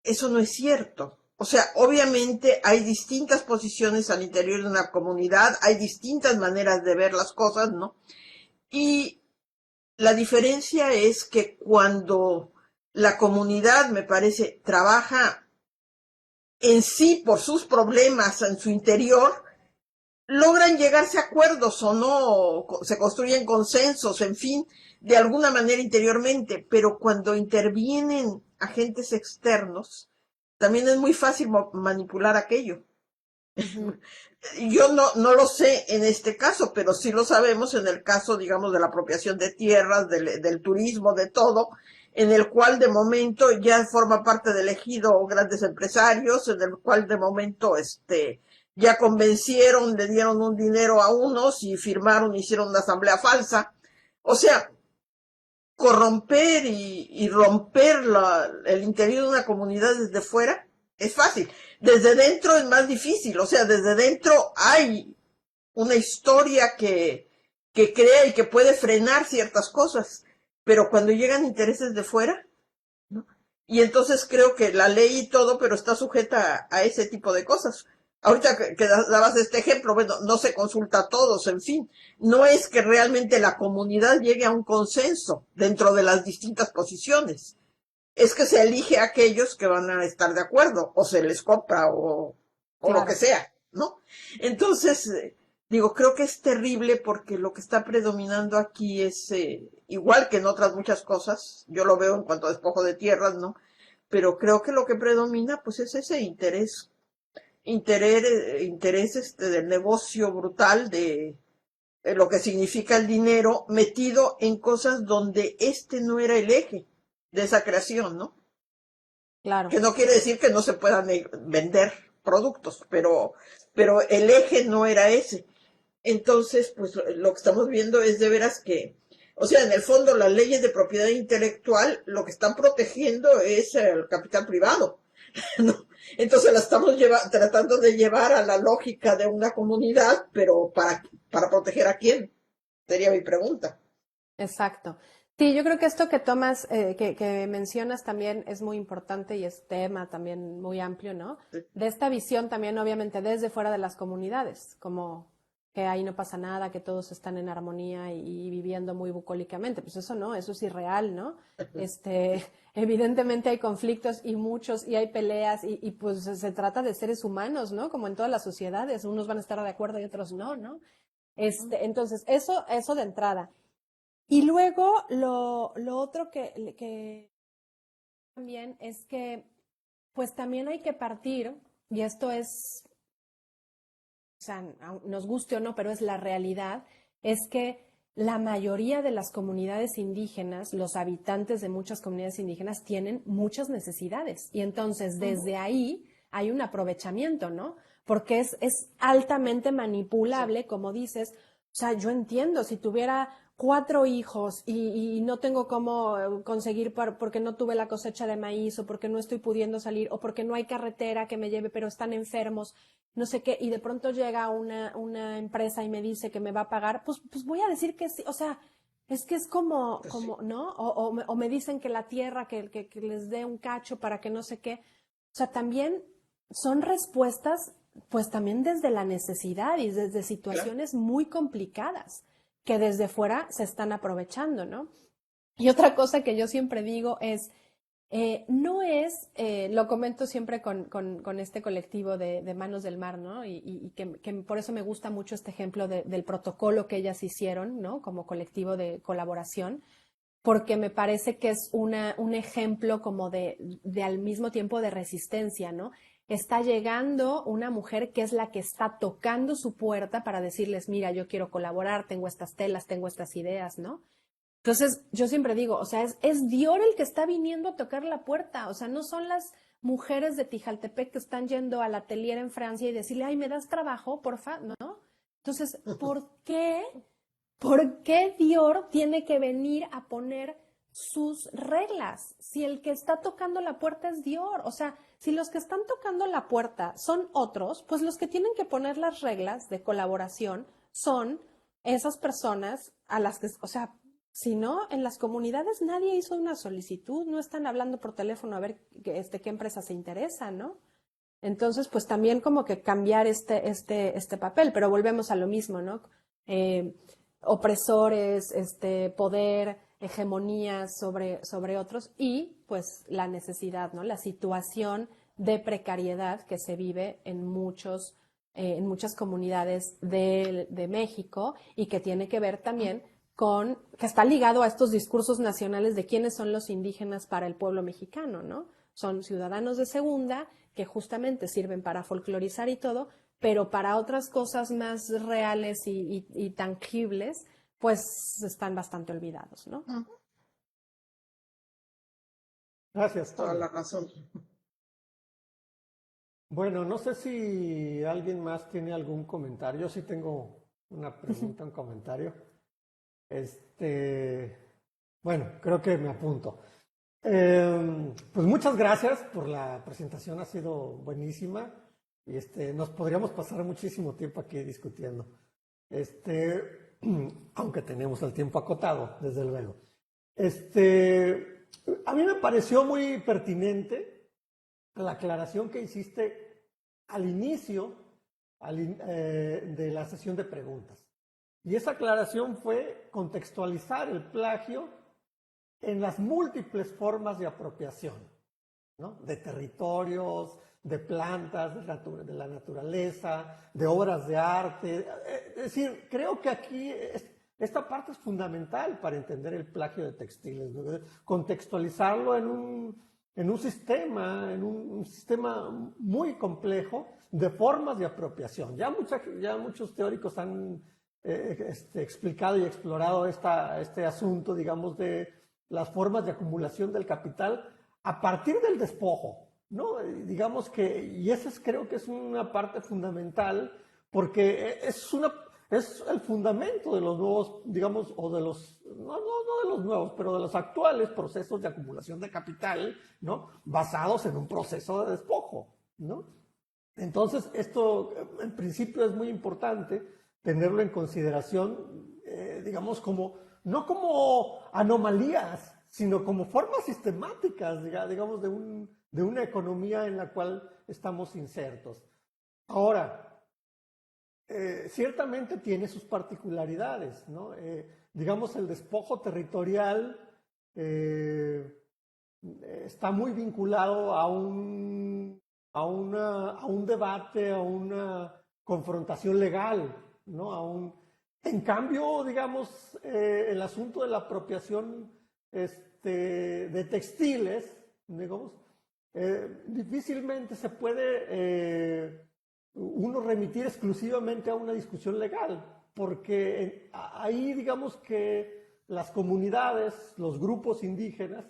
eso no es cierto. O sea, obviamente hay distintas posiciones al interior de una comunidad, hay distintas maneras de ver las cosas, ¿no? Y la diferencia es que cuando la comunidad, me parece, trabaja en sí por sus problemas en su interior, logran llegarse a acuerdos o no, se construyen consensos, en fin, de alguna manera interiormente, pero cuando intervienen agentes externos, también es muy fácil manipular aquello. Uh-huh. Yo no lo sé en este caso, pero sí lo sabemos en el caso, digamos, de la apropiación de tierras, del turismo, de todo, en el cual de momento ya forma parte del ejido grandes empresarios, en el cual de momento ya convencieron, le dieron un dinero a unos y firmaron, hicieron una asamblea falsa. O sea, corromper y romper el interior de una comunidad desde fuera es fácil. Desde dentro es más difícil. O sea, desde dentro hay una historia que crea y que puede frenar ciertas cosas. Pero cuando llegan intereses de fuera, ¿no? Y entonces creo que la ley y todo, pero está sujeta a ese tipo de cosas. Ahorita que dabas este ejemplo, bueno, no se consulta a todos, en fin. No es que realmente la comunidad llegue a un consenso dentro de las distintas posiciones. Es que se elige a aquellos que van a estar de acuerdo, o se les compra, o Claro. lo que sea, ¿no? Entonces, digo, creo que es terrible porque lo que está predominando aquí es, igual que en otras muchas cosas, yo lo veo en cuanto a despojo de tierras, ¿no? Pero creo que lo que predomina, pues, es ese interés del negocio brutal de lo que significa el dinero metido en cosas donde no era el eje de esa creación, ¿no? Claro. Que no quiere decir que no se puedan vender productos, pero el eje no era ese. Entonces, pues lo que estamos viendo es de veras que, o sea, en el fondo las leyes de propiedad intelectual lo que están protegiendo es el capital privado, ¿no? Entonces la estamos tratando de llevar a la lógica de una comunidad, pero ¿para proteger a quién? Sería mi pregunta. Exacto. Sí, yo creo que esto que tomas, que mencionas también es muy importante y es tema también muy amplio, ¿no? Sí. De esta visión también, obviamente, desde fuera de las comunidades, como que ahí no pasa nada, que todos están en armonía y viviendo muy bucólicamente. Pues eso no, eso es irreal, ¿no? Evidentemente hay conflictos y muchos, y hay peleas, y pues se trata de seres humanos, ¿no? Como en todas las sociedades, unos van a estar de acuerdo y otros no, ¿no? Entonces, eso de entrada. Y luego lo otro que también es que pues también hay que partir, y esto es sea, nos guste o no, pero es la realidad, es que la mayoría de las comunidades indígenas, los habitantes de muchas comunidades indígenas tienen muchas necesidades y entonces desde ahí hay un aprovechamiento, ¿no? Porque es altamente manipulable, como dices. O sea, yo entiendo, si tuviera 4 hijos y no tengo cómo conseguir porque no tuve la cosecha de maíz o porque no estoy pudiendo salir o porque no hay carretera que me lleve, pero están enfermos, no sé qué, y de pronto llega una empresa y me dice que me va a pagar, pues voy a decir que sí. O sea, es que es como, ¿no? O me dicen que la tierra, que les dé un cacho para que no sé qué. O sea, también son respuestas, pues también desde la necesidad y desde situaciones muy complicadas que desde fuera se están aprovechando, ¿no? Y otra cosa que yo siempre digo es, no es, lo comento siempre con este colectivo de Manos del Mar, ¿no? Y que por eso me gusta mucho este ejemplo del protocolo que ellas hicieron, ¿no? Como colectivo de colaboración, porque me parece que es un ejemplo como de al mismo tiempo de resistencia, ¿no? Está llegando una mujer que es la que está tocando su puerta para decirles, mira, yo quiero colaborar, tengo estas telas, tengo estas ideas, ¿no? Entonces, yo siempre digo, o sea, es Dior el que está viniendo a tocar la puerta, o sea, no son las mujeres de Tijaltepec que están yendo al atelier en Francia y decirle, ay, ¿me das trabajo, porfa? ¿No? Entonces, ¿por qué Dior tiene que venir a poner sus reglas? Si el que está tocando la puerta es Dior, o sea, si los que están tocando la puerta son otros, pues los que tienen que poner las reglas de colaboración son esas personas a las que, o sea, si no, en las comunidades nadie hizo una solicitud, no están hablando por teléfono a ver qué empresa se interesa, ¿no? Entonces, pues también como que cambiar este papel, pero volvemos a lo mismo, ¿no? Opresores, poder, hegemonías sobre otros y pues la necesidad, ¿no? La situación de precariedad que se vive en muchas comunidades de México y que tiene que ver también que está ligado a estos discursos nacionales de quiénes son los indígenas para el pueblo mexicano, ¿no? Son ciudadanos de segunda que justamente sirven para folclorizar y todo, pero para otras cosas más reales y tangibles, pues están bastante olvidados, ¿no? Gracias, Toda Tony. la razón. Bueno, no sé si alguien más tiene algún comentario. Yo sí tengo una pregunta, un comentario. Bueno, creo que me apunto. Pues muchas gracias por la presentación, ha sido buenísima y nos podríamos pasar muchísimo tiempo aquí discutiendo. Aunque tenemos el tiempo acotado, desde luego. A mí me pareció muy pertinente la aclaración que hiciste al inicio de la sesión de preguntas. Y esa aclaración fue contextualizar el plagio en las múltiples formas de apropiación, ¿no? De territorios, de plantas, de la naturaleza, de obras de arte. Es decir, creo que aquí esta parte es fundamental para entender el plagio de textiles, ¿no? Contextualizarlo en un sistema muy complejo de formas de apropiación. Ya muchos teóricos han explicado y explorado este asunto, digamos, de las formas de acumulación del capital a partir del despojo, ¿no? Digamos que, y eso creo que es una parte fundamental, porque es el fundamento de los nuevos, digamos, o de los, no de los nuevos, pero de los actuales procesos de acumulación de capital, ¿no? Basados en un proceso de despojo, ¿no? Entonces, esto en principio es muy importante tenerlo en consideración, digamos, no como anomalías, sino como formas sistemáticas, digamos, de una economía en la cual estamos insertos. Ahora, ciertamente tiene sus particularidades, ¿no? Digamos, el despojo territorial está muy vinculado a un debate, a una confrontación legal, ¿no? En cambio, digamos, el asunto de la apropiación de textiles, digamos, difícilmente se puede uno remitir exclusivamente a una discusión legal, porque ahí digamos que las comunidades, los grupos indígenas,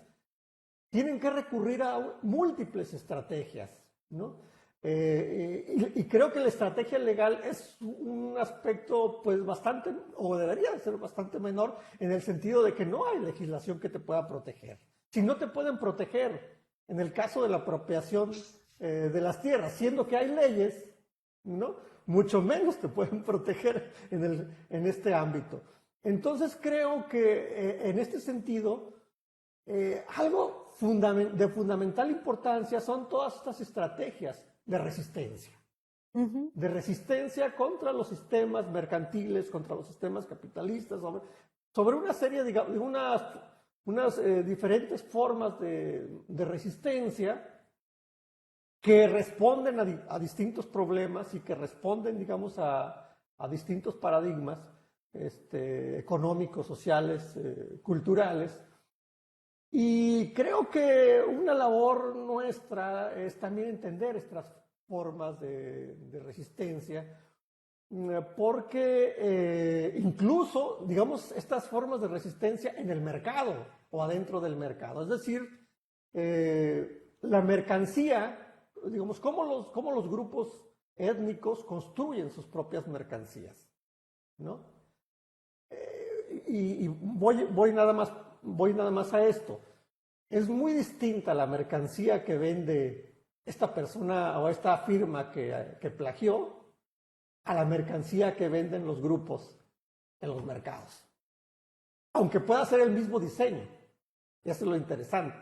tienen que recurrir a múltiples estrategias, ¿no? Y creo que la estrategia legal es un aspecto pues bastante, o debería ser bastante menor, en el sentido de que no hay legislación que te pueda proteger. Si no te pueden proteger en el caso de la apropiación de las tierras, siendo que hay leyes, ¿no? Mucho menos te pueden proteger en este ámbito. Entonces creo que en este sentido, algo de fundamental importancia son todas estas estrategias de resistencia. De resistencia contra los sistemas mercantiles, contra los sistemas capitalistas, sobre una serie de unas diferentes formas de resistencia que responden a distintos problemas y que responden, digamos, a distintos paradigmas económicos, sociales, culturales. Y creo que una labor nuestra es también entender estas formas de resistencia, porque incluso, digamos, estas formas de resistencia en el mercado o adentro del mercado, es decir, la mercancía, digamos, cómo los grupos étnicos construyen sus propias mercancías, ¿no? Y voy nada más a esto. Es muy distinta la mercancía que vende esta persona o esta firma que plagió a la mercancía que venden los grupos en los mercados. Aunque pueda ser el mismo diseño. Y eso es lo interesante.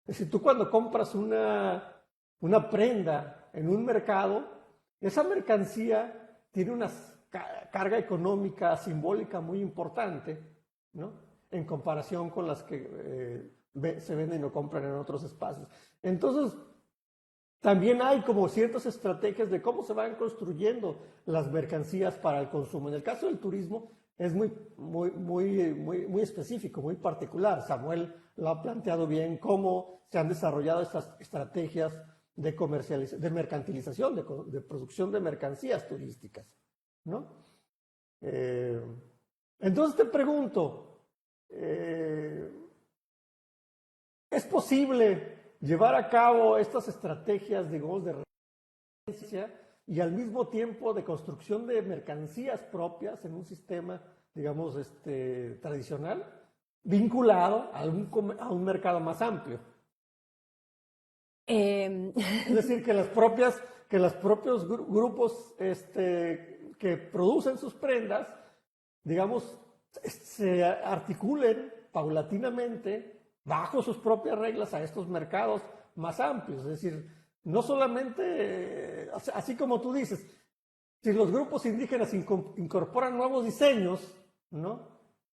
Es decir, tú cuando compras una prenda en un mercado, esa mercancía tiene una carga económica simbólica muy importante, ¿no? En comparación con las que se venden o compran en otros espacios. Entonces, también hay como ciertas estrategias de cómo se van construyendo las mercancías para el consumo. En el caso del turismo es muy específico, muy particular. Samuel lo ha planteado bien, cómo se han desarrollado estas estrategias de mercantilización, de producción de mercancías turísticas, ¿no? Entonces te pregunto, ¿es posible llevar a cabo estas estrategias, digamos, de resistencia y al mismo tiempo de construcción de mercancías propias en un sistema, digamos, tradicional, vinculado a un mercado más amplio? Es decir, que los propios grupos que producen sus prendas, digamos, se articulen paulatinamente bajo sus propias reglas a estos mercados más amplios. Es decir, no solamente, así como tú dices, si los grupos indígenas incorporan nuevos diseños, ¿no?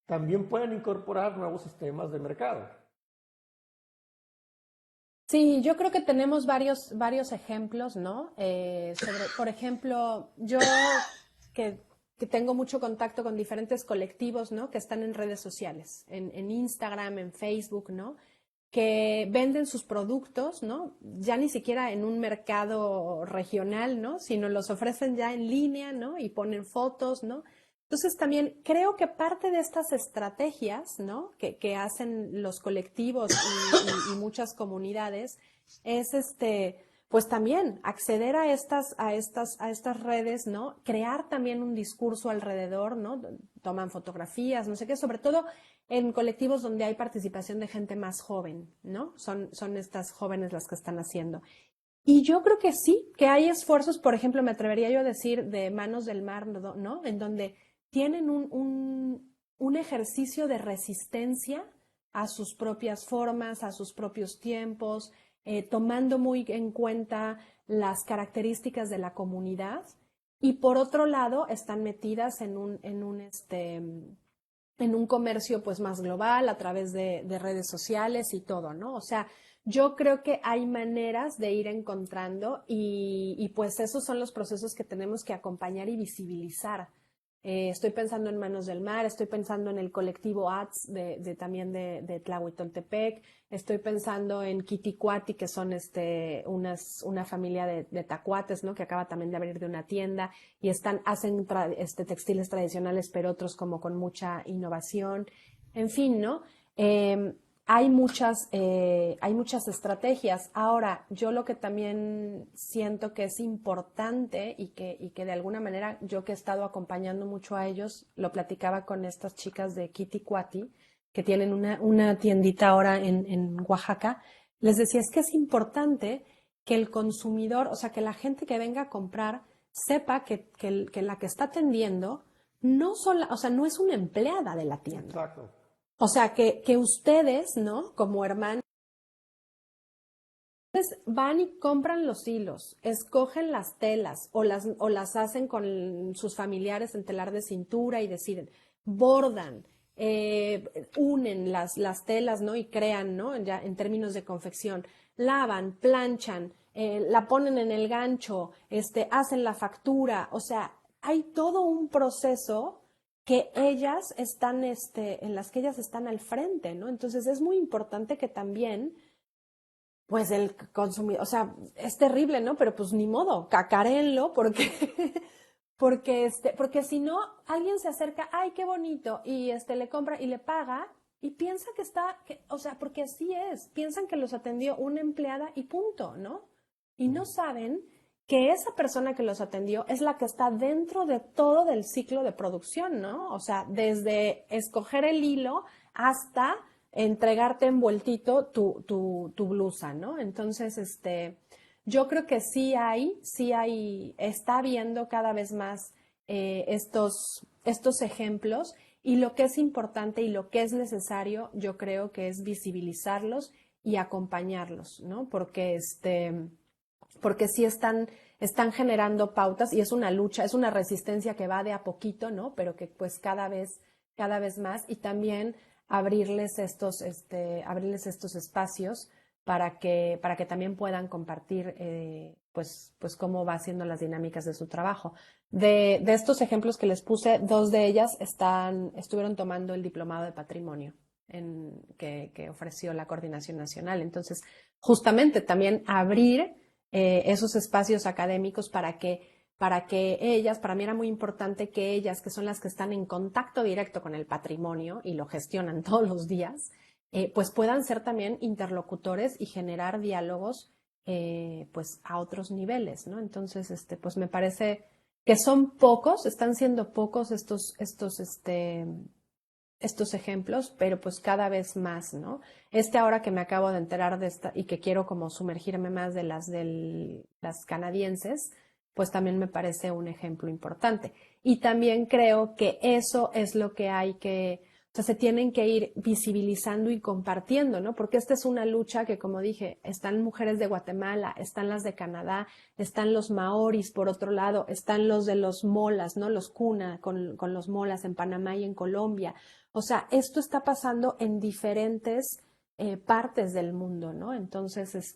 También pueden incorporar nuevos sistemas de mercado. Sí, yo creo que tenemos varios ejemplos, ¿no? Por ejemplo, yo que tengo mucho contacto con diferentes colectivos, ¿no? Que están en redes sociales, en Instagram, en Facebook, ¿no? Que venden sus productos, ¿no? Ya ni siquiera en un mercado regional, ¿no? Sino los ofrecen ya en línea, ¿no? Y ponen fotos, ¿no? Entonces también creo que parte de estas estrategias, ¿no? que hacen los colectivos y muchas comunidades es pues también acceder a estas redes, ¿no? Crear también un discurso alrededor, ¿no? Toman fotografías, no sé qué, sobre todo en colectivos donde hay participación de gente más joven, ¿no? Son estas jóvenes las que están haciendo. Y yo creo que sí, que hay esfuerzos, por ejemplo, me atrevería yo a decir de Manos del Mar, ¿no? En donde tienen un ejercicio de resistencia a sus propias formas, a sus propios tiempos, tomando muy en cuenta las características de la comunidad, y por otro lado están metidas en un comercio pues más global a través de redes sociales y todo, ¿no? O sea, yo creo que hay maneras de ir encontrando y pues esos son los procesos que tenemos que acompañar y visibilizar Estoy pensando en Manos del Mar, estoy pensando en el colectivo ATS también de Tlahuitoltepec, estoy pensando en Kiticuati, que son una familia de tacuates, ¿no? Que acaba también de abrir de una tienda y hacen textiles tradicionales, pero otros como con mucha innovación. En fin, ¿no? Hay muchas estrategias. Ahora, yo lo que también siento que es importante y que de alguna manera yo que he estado acompañando mucho a ellos, lo platicaba con estas chicas de Kiticuati, que tienen una tiendita ahora en Oaxaca, les decía, es que es importante que el consumidor, o sea, que la gente que venga a comprar sepa que la que está atendiendo no es una empleada de la tienda. Exacto. O sea, que ustedes, ¿no? Como hermanos, van y compran los hilos, escogen las telas o las hacen con sus familiares en telar de cintura y deciden, bordan, unen las telas, ¿no? Y crean, ¿no? Ya en términos de confección, lavan, planchan, la ponen en el gancho, hacen la factura, o sea, hay todo un proceso que ellas están, en las que ellas están al frente, ¿no? Entonces es muy importante que también, pues el consumidor, o sea, es terrible, ¿no? Pero pues ni modo, cacaréenlo porque, porque si no, alguien se acerca, ay, qué bonito, y le compra y le paga y piensa o sea, porque así es, piensan que los atendió una empleada y punto, ¿no? Y no saben que esa persona que los atendió es la que está dentro de todo del ciclo de producción, ¿no? O sea, desde escoger el hilo hasta entregarte envueltito tu blusa, ¿no? Entonces, yo creo que está habiendo cada vez más estos ejemplos y lo que es importante y lo que es necesario, yo creo que es visibilizarlos y acompañarlos, ¿no? Porque sí están generando pautas y es una lucha, es una resistencia que va de a poquito, ¿no? Pero que pues cada vez más y también abrirles estos espacios para que también puedan compartir pues cómo va haciendo las dinámicas de su trabajo. De estos ejemplos que les puse, 2 de ellas estuvieron tomando el diplomado de patrimonio que ofreció la Coordinación Nacional. Entonces, justamente también abrir esos espacios académicos para que ellas, para mí era muy importante que ellas, que son las que están en contacto directo con el patrimonio y lo gestionan todos los días, pues puedan ser también interlocutores y generar diálogos pues a otros niveles, ¿no? Entonces, pues me parece que están siendo pocos estos ejemplos, pero pues cada vez más, ¿no? Ahora que me acabo de enterar de esta y que quiero como sumergirme más de las canadienses, pues también me parece un ejemplo importante. Y también creo que eso es lo que o sea, se tienen que ir visibilizando y compartiendo, ¿no? Porque esta es una lucha que, como dije, están mujeres de Guatemala, están las de Canadá, están los maoris, por otro lado, están los de los molas, ¿no? Los cuna con los molas en Panamá y en Colombia. O sea, esto está pasando en diferentes partes del mundo, ¿no? Entonces,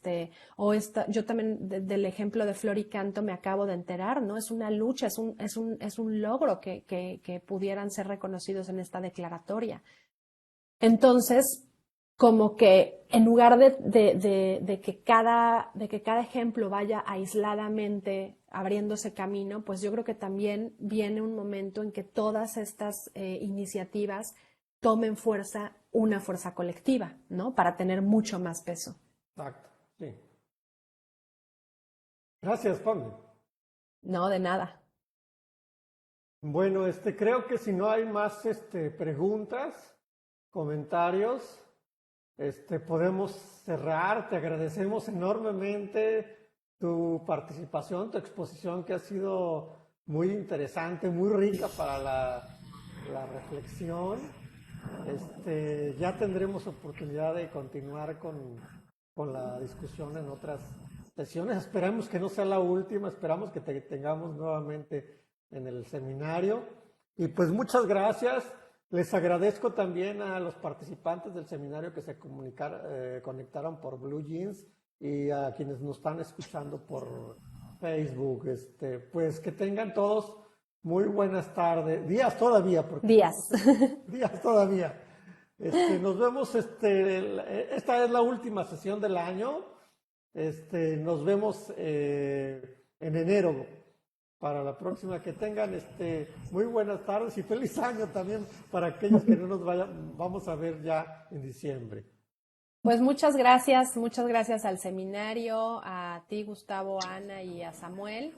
yo también del ejemplo de Flor y Canto me acabo de enterar, ¿no? Es una lucha, es un logro que pudieran ser reconocidos en esta declaratoria. Entonces, como que en lugar de que cada ejemplo vaya aisladamente abriéndose camino, pues yo creo que también viene un momento en que todas estas iniciativas tomen una fuerza colectiva, ¿no? Para tener mucho más peso. Exacto, sí. Gracias, Pablo. No, de nada. Bueno, creo que si no hay más preguntas, comentarios, podemos cerrar. Te agradecemos enormemente tu participación, tu exposición, que ha sido muy interesante, muy rica para la reflexión. Ya tendremos oportunidad de continuar con la discusión en otras sesiones. Esperamos que no sea la última, esperamos que te tengamos nuevamente en el seminario. Y pues muchas gracias. Les agradezco también a los participantes del seminario que se conectaron por Blue Jeans y a quienes nos están escuchando por Facebook. Pues que tengan todos muy buenas tardes, días todavía, porque Días. días todavía. Nos vemos, esta es la última sesión del año. Nos vemos en enero para la próxima. Que tengan muy buenas tardes y feliz año también para aquellos que no nos vamos a ver ya en diciembre. Pues muchas gracias al seminario, a ti, Gustavo, a Ana y a Samuel.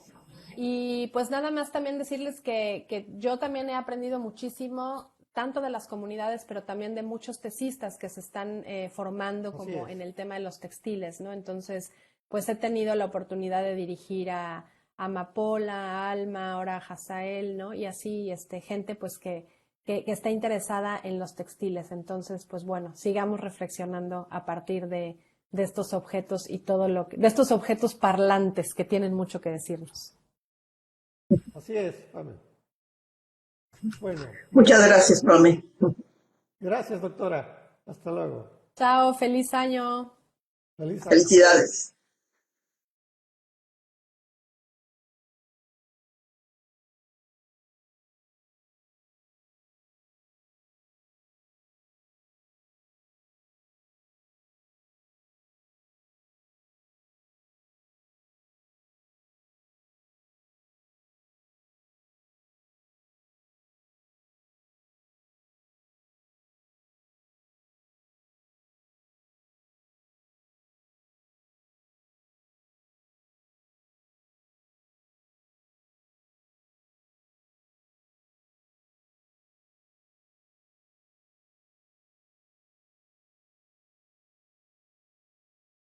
Y pues nada más también decirles que yo también he aprendido muchísimo, tanto de las comunidades, pero también de muchos tesistas que se están formando como en el tema de los textiles, ¿no? Entonces, pues he tenido la oportunidad de dirigir a Amapola, a Alma, ahora a Hazael, ¿no? Y así gente pues que está interesada en los textiles. Entonces, pues bueno, sigamos reflexionando a partir de estos objetos y de estos objetos parlantes que tienen mucho que decirnos. Así es, Pame. Bueno. Muchas gracias, Pame. Gracias, doctora. Hasta luego. Chao, feliz año. Feliz año. Felicidades.